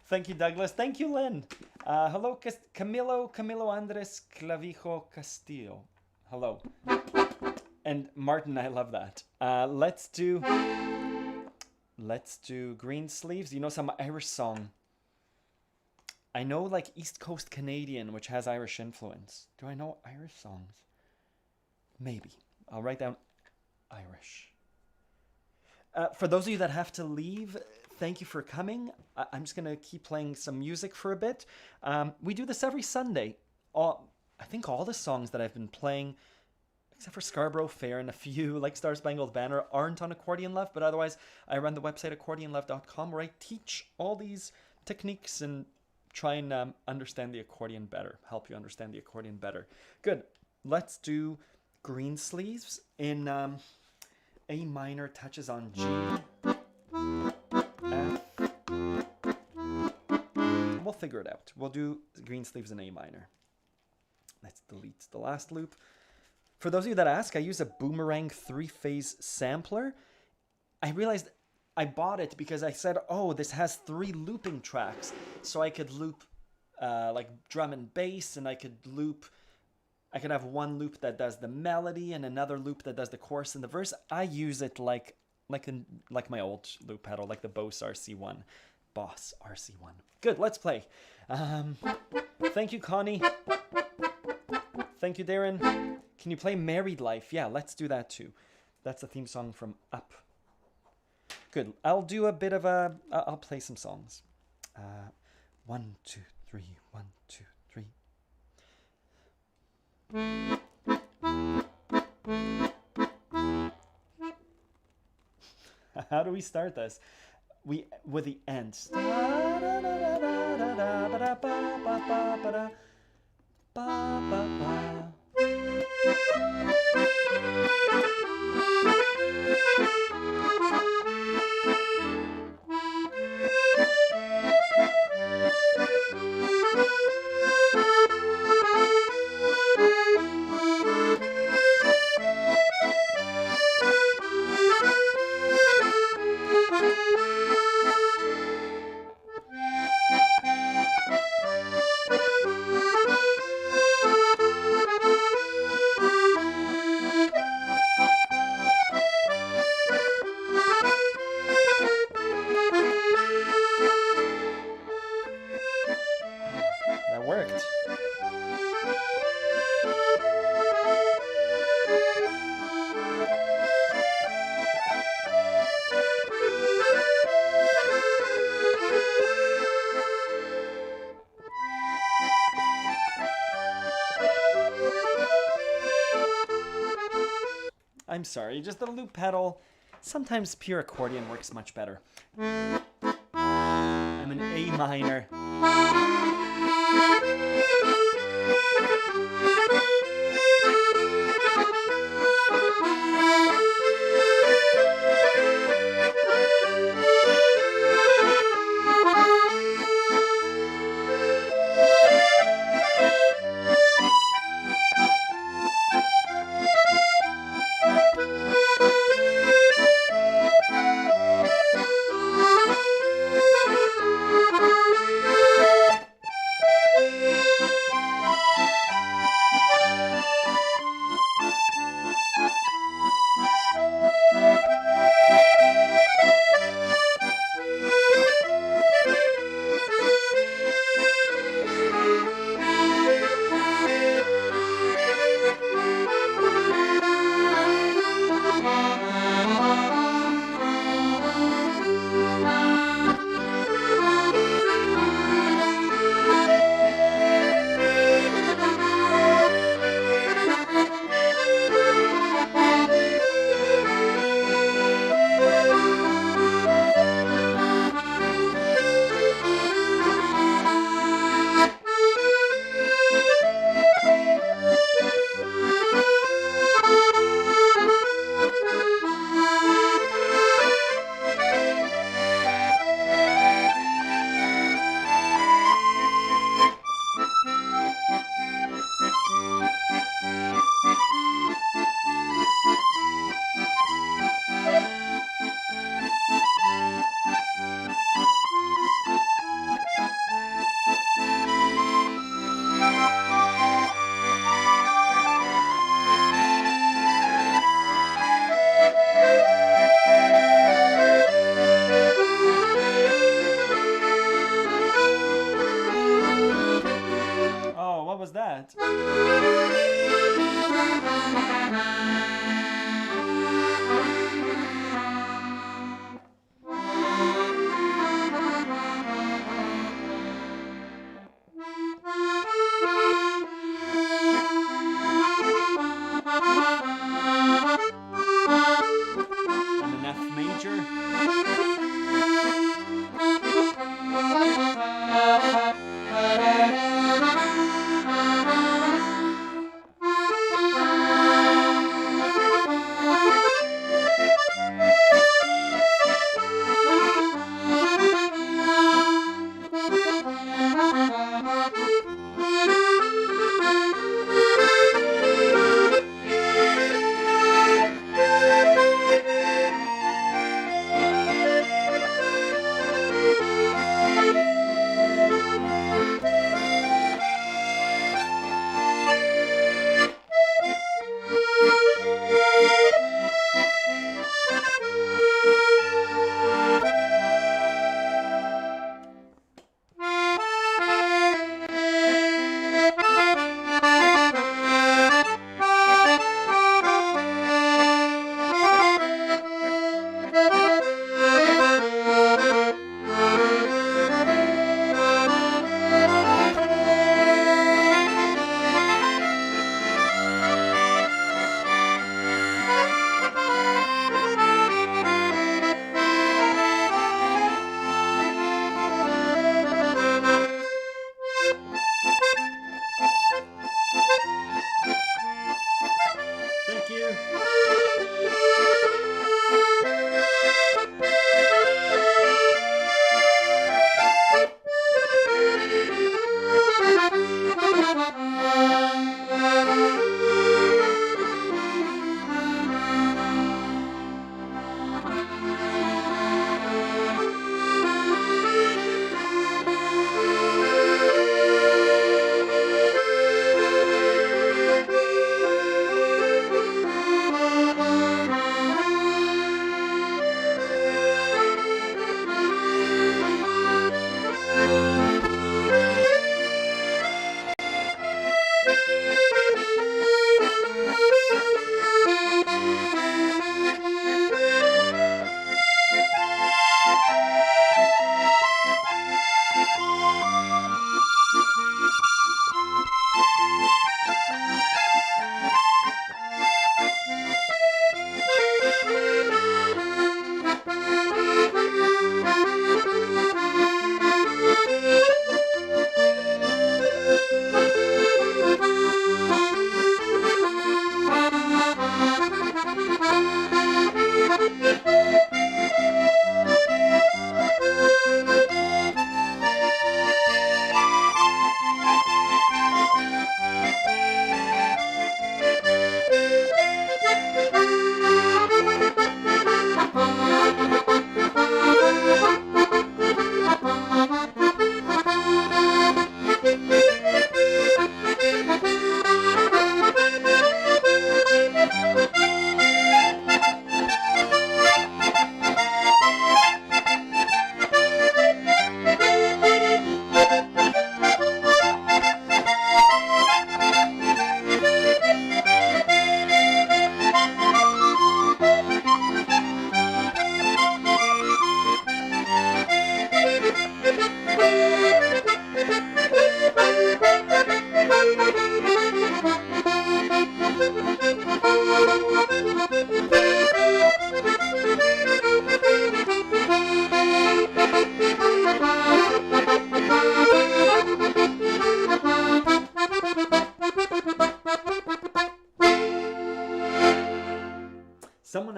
Thank you, Douglas. Thank you, Lynn. Hello, Camilo Andres Clavijo Castillo. Hello. And Martin, I love that. Let's do Green Sleeves. You know some Irish song? I know like East Coast Canadian, which has Irish influence. Do I know Irish songs? Maybe. I'll write down Irish. For those of you that have to leave, thank you for coming. I'm just going to keep playing some music for a bit. We do this every Sunday. I think all the songs that I've been playing, except for Scarborough Fair and a few, like Star Spangled Banner, aren't on Accordion Love. But otherwise, I run the website accordionlove.com where I teach all these techniques and try and understand the accordion better, help you understand the accordion better. Good. Let's do Green Sleeves in A minor, touches on G, F. We'll figure it out. We'll do Green Sleeves in A minor. Let's delete the last loop. For those of you that ask, I use a Boomerang 3-phase sampler. I realized I bought it because I said, oh, this has 3 looping tracks. So I could loop like drum and bass, and I could have one loop that does the melody and another loop that does the chorus and the verse. I use it like my old loop pedal, like the Boss RC1. Good, let's play. Thank you, Connie. Thank you, Darren. Can you play Married Life? Yeah, let's do that too. That's the theme song from Up. Good. I'll do a bit of I'll play some songs. 1, 2, 3, 1, 2, 3. How do we start this? With the end. That worked. I'm sorry, just the loop pedal. Sometimes pure accordion works much better. I'm in A minor.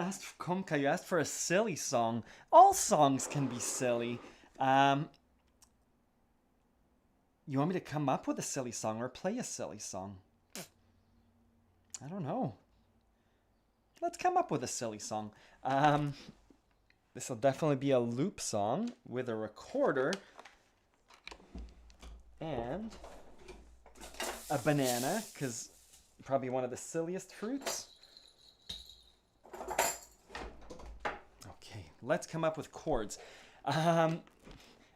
asked for Kumka, you asked for a silly song. All songs can be silly. You want me to come up with a silly song or play a silly song? I don't know. Let's come up with a silly song. This will definitely be a loop song with a recorder and a banana, because probably one of the silliest fruits. Okay, let's come up with chords.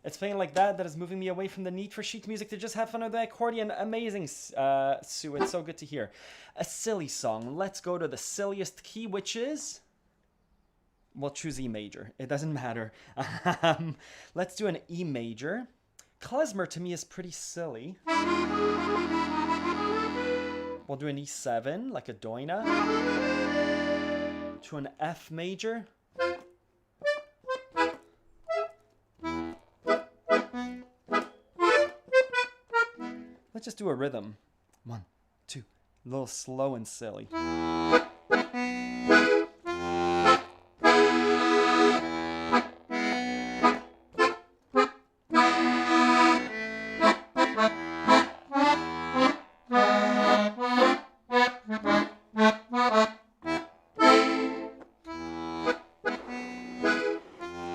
It's playing like that is moving me away from the need for sheet music to just have fun with the accordion. Amazing, Sue. It's so good to hear. A silly song. Let's go to the silliest key, which is... We'll choose E major. It doesn't matter. Let's do an E major. Klezmer to me is pretty silly. We'll do an E7, like a doina. To an F major. Let's just do a rhythm. 1, 2. A little slow and silly.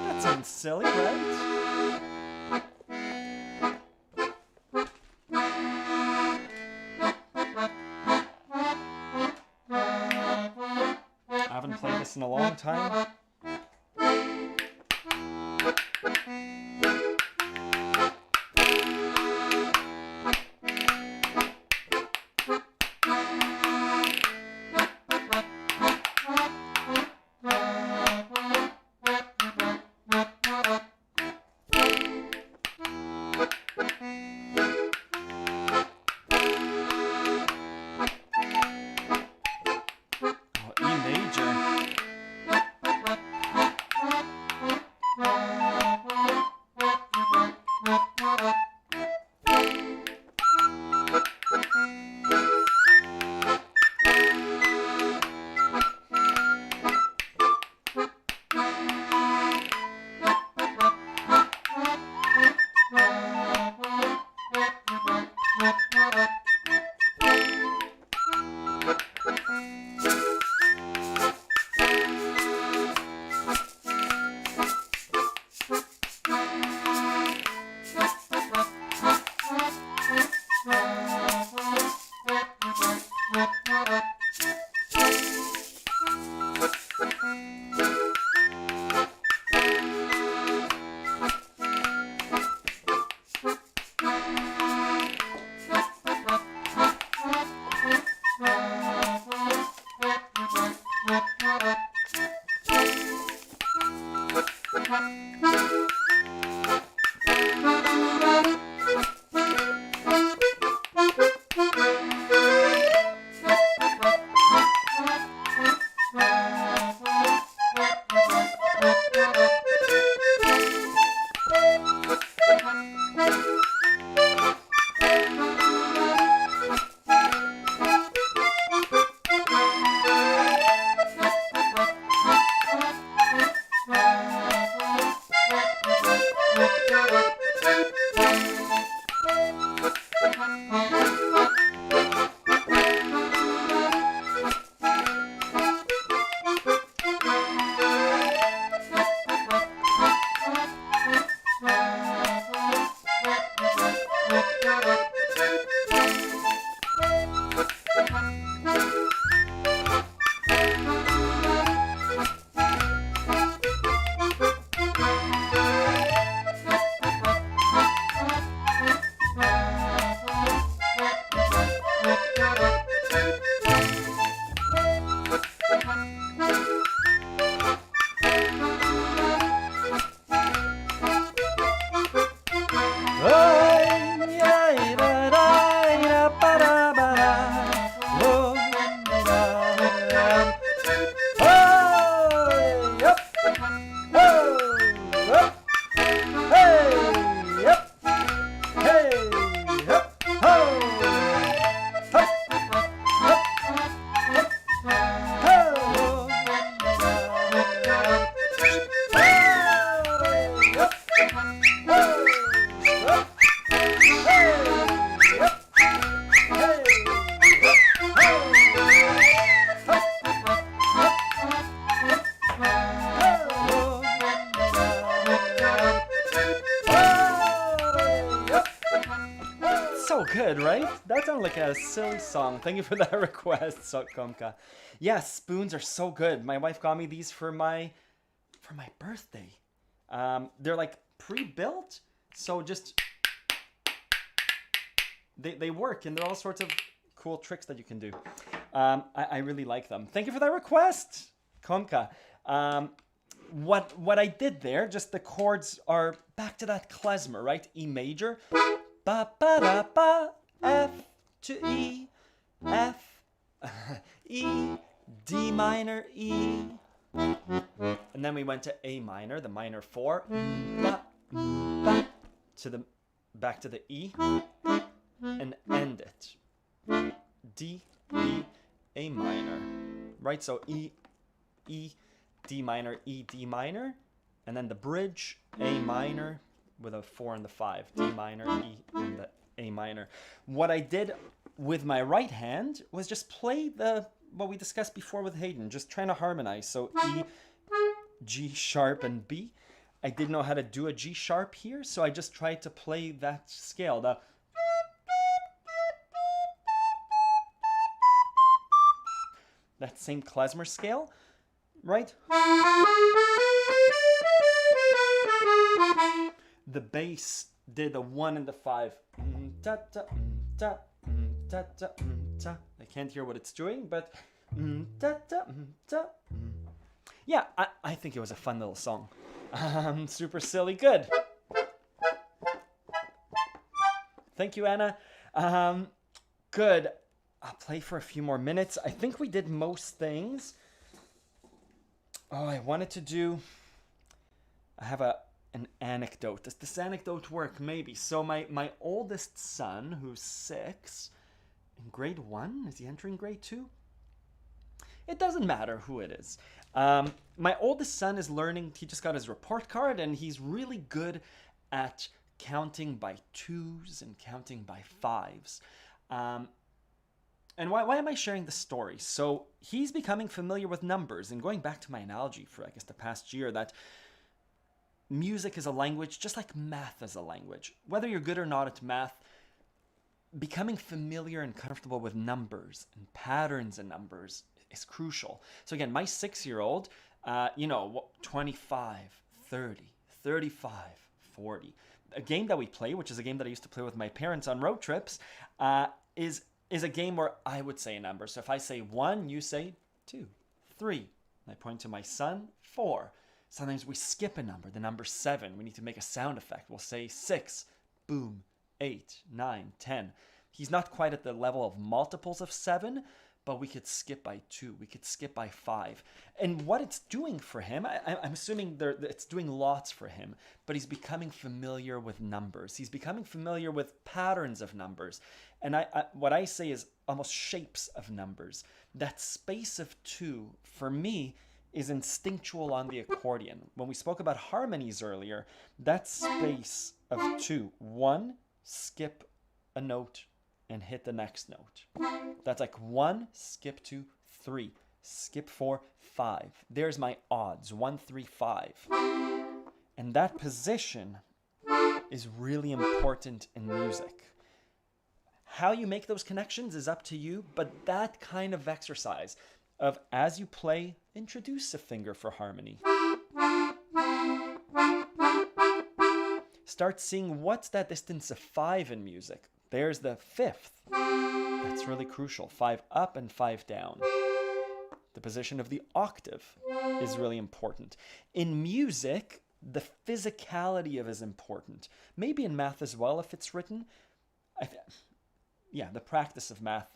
That sounds silly, right? In a long time. good, right? That sounded like a silly song. Thank you for that request, Sotkomka. Yeah, spoons are so good. My wife got me these for my birthday. They're like pre-built, so just they work, and there are all sorts of cool tricks that you can do. I really like them. Thank you for that request, Komka. What I did there, just the chords are back to that klezmer, right? E major, ba ba da ba, F to E, F, E, D minor, E, and then we went to A minor, the minor 4, ba, ba, to the back to the E, and end it. D, E, A minor, right? So E, E, D minor, E, D minor, and then the bridge, A minor, with a 4 and the 5, D minor, E, and the A minor. What I did with my right hand was just play what we discussed before with Hayden, just trying to harmonize. So E, G sharp, and B. I didn't know how to do a G sharp here, so I just tried to play that scale, that same klezmer scale, right? The bass did the 1 and the 5. I can't hear what it's doing, but yeah, I think it was a fun little song. Super silly, good. Thank you, Anna. Good. I'll play for a few more minutes. I think we did most things. Oh, I wanted to do... I have an anecdote. Does this anecdote work? Maybe. So my oldest son, who's 6, in grade 1, is he entering grade 2? It doesn't matter who it is. My oldest son is learning, he just got his report card, and he's really good at counting by 2s and counting by 5s. And why am I sharing this story? So he's becoming familiar with numbers, and going back to my analogy for, I guess, the past year, that music is a language, just like math is a language. Whether you're good or not at math, becoming familiar and comfortable with numbers and patterns in numbers is crucial. So again, my 6-year-old, 25, 30, 35, 40. A game that we play, which is a game that I used to play with my parents on road trips, is a game where I would say a number. So if I say 1, you say 2, 3. And I point to my son, 4. Sometimes we skip a number, the number 7. We need to make a sound effect. We'll say 6, boom, 8, 9, 10. He's not quite at the level of multiples of 7, but we could skip by 2. We could skip by 5. And what it's doing for him, I'm assuming it's doing lots for him, but he's becoming familiar with numbers. He's becoming familiar with patterns of numbers. And what I say is almost shapes of numbers. That space of 2, for me, is instinctual on the accordion. When we spoke about harmonies earlier, that space of 2, 1, skip a note and hit the next note. That's like 1, skip 2, 3, skip 4, 5. There's my odds, 1, 3, 5. And that position is really important in music. How you make those connections is up to you, but that kind of exercise of, as you play, introduce a finger for harmony. Start seeing what's that distance of 5 in music. There's the 5th. That's really crucial. 5 up and 5 down. The position of the octave is really important. In music, the physicality of it is important. Maybe in math as well, if it's written. The practice of math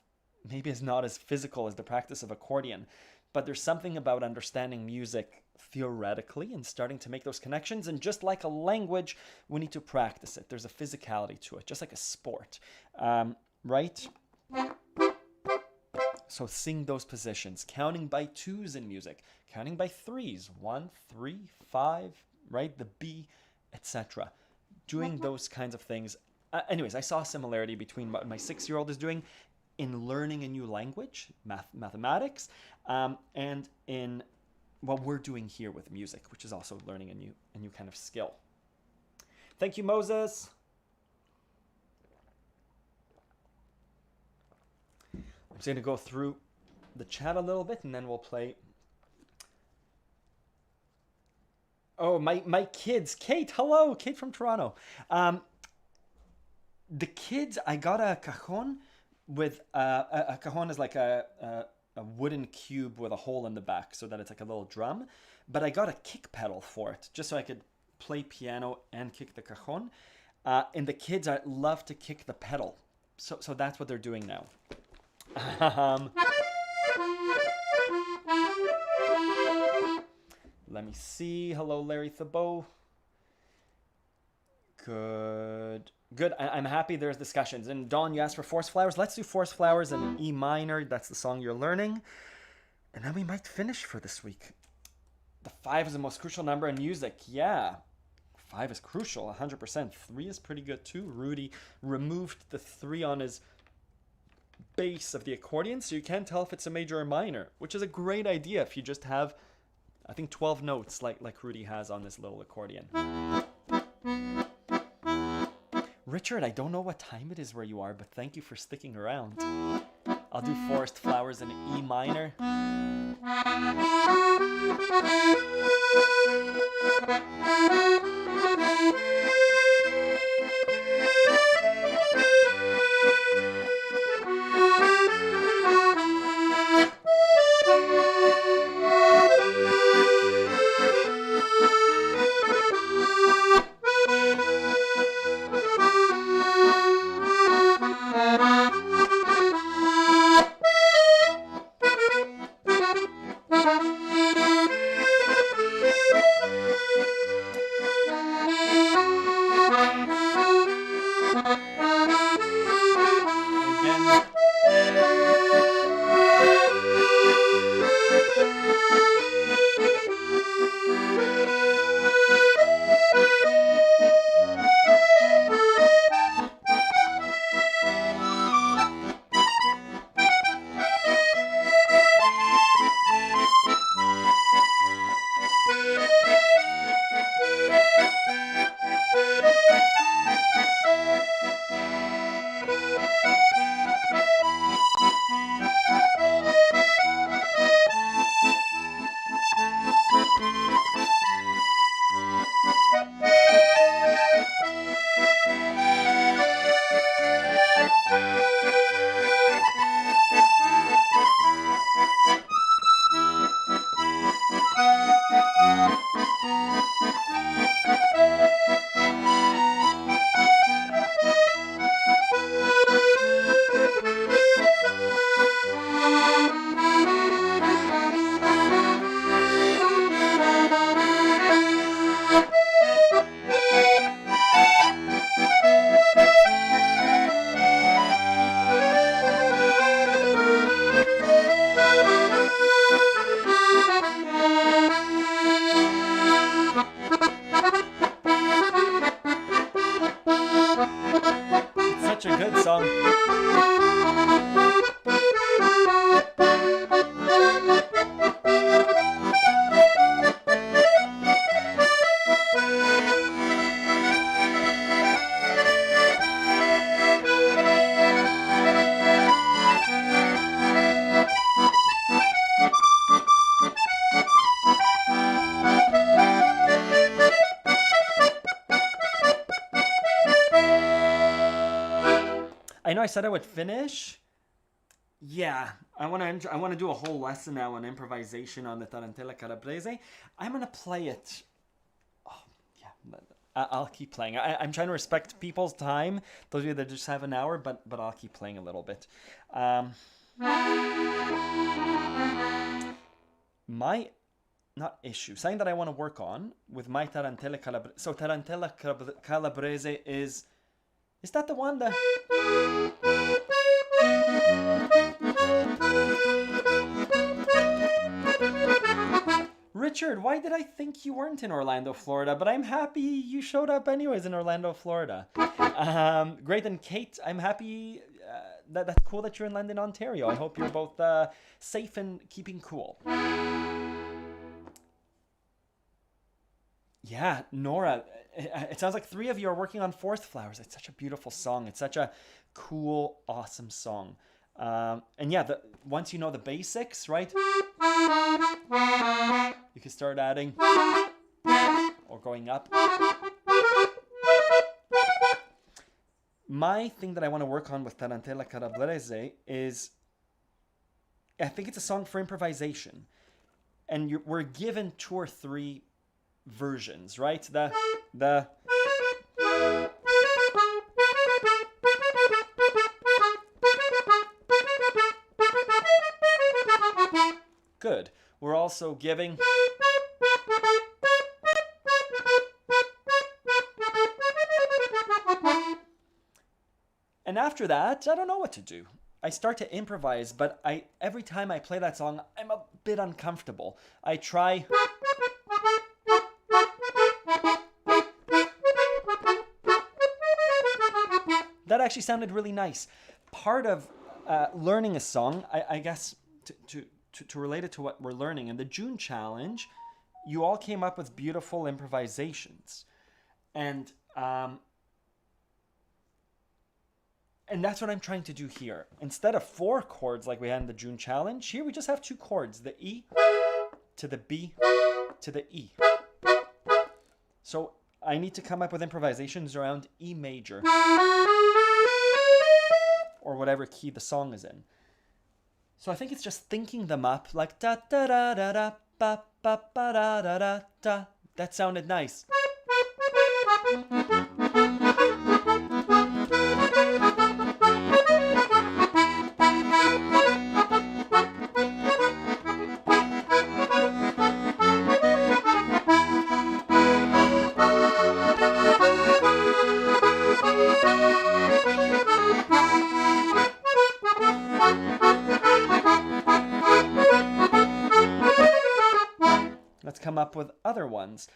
maybe is not as physical as the practice of accordion, but there's something about understanding music theoretically and starting to make those connections. And just like a language, we need to practice it. There's a physicality to it, just like a sport, right? So sing those positions, counting by 2s in music, counting by 3s, 1, 3, 5, right? The B, etc. Doing those kinds of things. Anyways, I saw a similarity between what my 6-year-old is doing in learning a new language, mathematics, and in what we're doing here with music, which is also learning a new kind of skill. Thank you, Moses. just going to go through the chat a little bit and then we'll play. Oh, my kids. Kate, hello. Kate from Toronto. The kids, I got a cajon with... a cajon is like a wooden cube with a hole in the back so that it's like a little drum. But I got a kick pedal for it just so I could play piano and kick the cajon. And the kids love to kick the pedal. So that's what they're doing now. Let me see. Hello, Larry Thabeau. Good. I'm happy there's discussions. And Dawn, you asked for Forest Flowers. Let's do Forest Flowers in E minor. That's the song you're learning. And then we might finish for this week. The 5 is the most crucial number in music. Yeah. 5 is crucial, 100%. 3 is pretty good too. Rudy removed the 3 on his bass of the accordion, so you can't tell if it's a major or minor, which is a great idea if you just have, I think, 12 notes like Rudy has on this little accordion. Richard, I don't know what time it is where you are, but thank you for sticking around. I'll do Forest Flowers in E minor. I know I said I would finish. Yeah, I want to do a whole lesson now on improvisation on the Tarantella Calabrese. I'm going to play it. Oh, yeah, I'll keep playing. I'm trying to respect people's time. Those of you that just have an hour, but I'll keep playing a little bit. Something that I want to work on with my Tarantella Calabrese. So Tarantella Calabrese is that the one that... Richard, why did I think you weren't in Orlando, Florida? But I'm happy you showed up anyways in Orlando, Florida. Great, and Kate, I'm happy... that's cool that you're in London, Ontario. I hope you're both safe and keeping cool. Yeah, Nora, it sounds like 3 of you are working on Forest Flowers. It's such a beautiful song. It's such a cool, awesome song. And yeah, once you know the basics, right, you can start adding or going up. My thing that I want to work on with Tarantella Calabrese is, I think it's a song for improvisation. And we're given 2 or 3 versions, right? The good. We're also giving and after that, I don't know what to do. I start to improvise, but every time I play that song, I'm a bit uncomfortable. I try that actually sounded really nice. Part of learning a song, I guess, to relate it to what we're learning, in the June challenge, you all came up with beautiful improvisations. And that's what I'm trying to do here. Instead of 4 chords like we had in the June challenge, here we just have 2 chords, the E to the B to the E. So I need to come up with improvisations around E major or whatever key the song is in. So I think it's just thinking them up, like da da da da da ba ba ba da da da da. That sounded nice. Let's come up with other ones.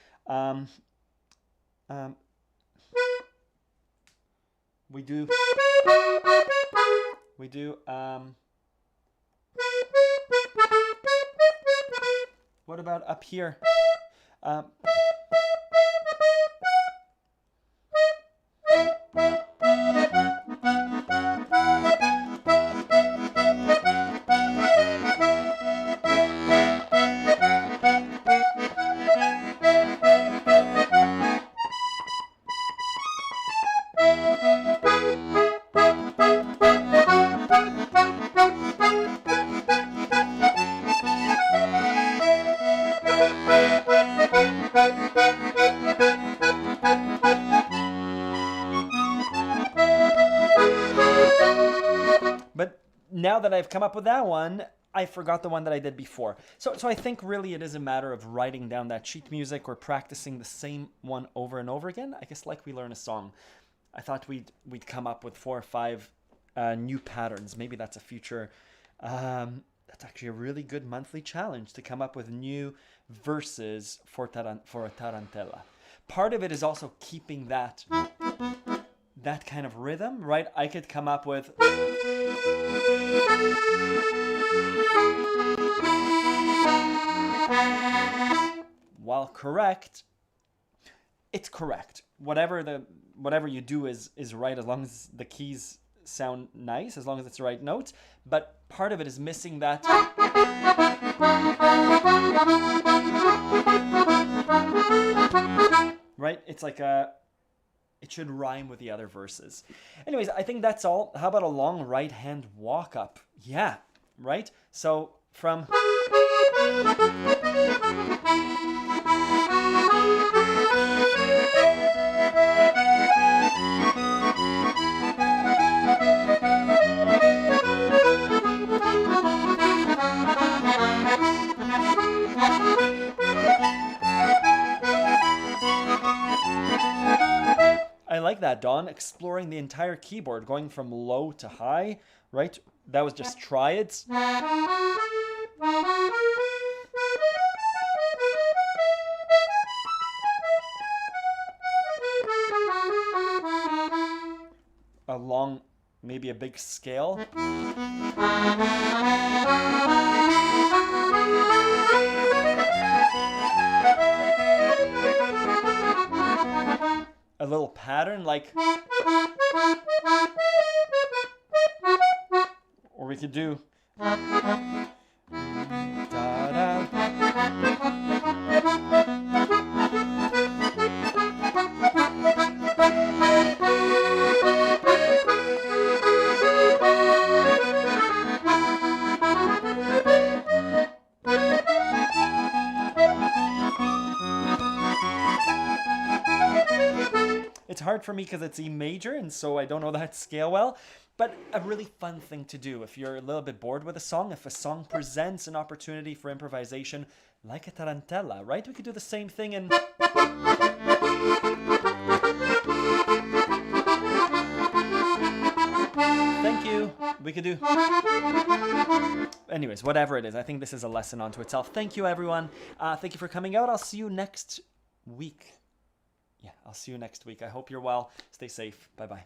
We do. What about up here? Now that I've come up with that one, I forgot the one that I did before. So I think really it is a matter of writing down that sheet music or practicing the same one over and over again. I guess like we learn a song. I thought we'd come up with 4 or 5 new patterns. Maybe that's a future. That's actually a really good monthly challenge, to come up with new verses for a tarantella. Part of it is also keeping that kind of rhythm, right? I could come up with while correct, it's correct. Whatever you do is right, as long as the keys sound nice, as long as it's the right notes. But part of it is missing that. Right? It's like it should rhyme with the other verses. Anyways, I think that's all. How about a long right hand walk up? Yeah, right? So from I like that, Don. Exploring the entire keyboard, going from low to high, right? That was just triads. A long, maybe a big scale. A little pattern, like, or we could do. Da-da. It's hard for me because it's E major, and so I don't know that scale well, but a really fun thing to do if you're a little bit bored with a song, if a song presents an opportunity for improvisation, like a Tarantella, right? We could do the same thing in... Thank you. We could do... Anyways, whatever it is, I think this is a lesson unto itself. Thank you, everyone. Thank you for coming out. I'll see you next week. Yeah, I'll see you next week. I hope you're well. Stay safe. Bye-bye.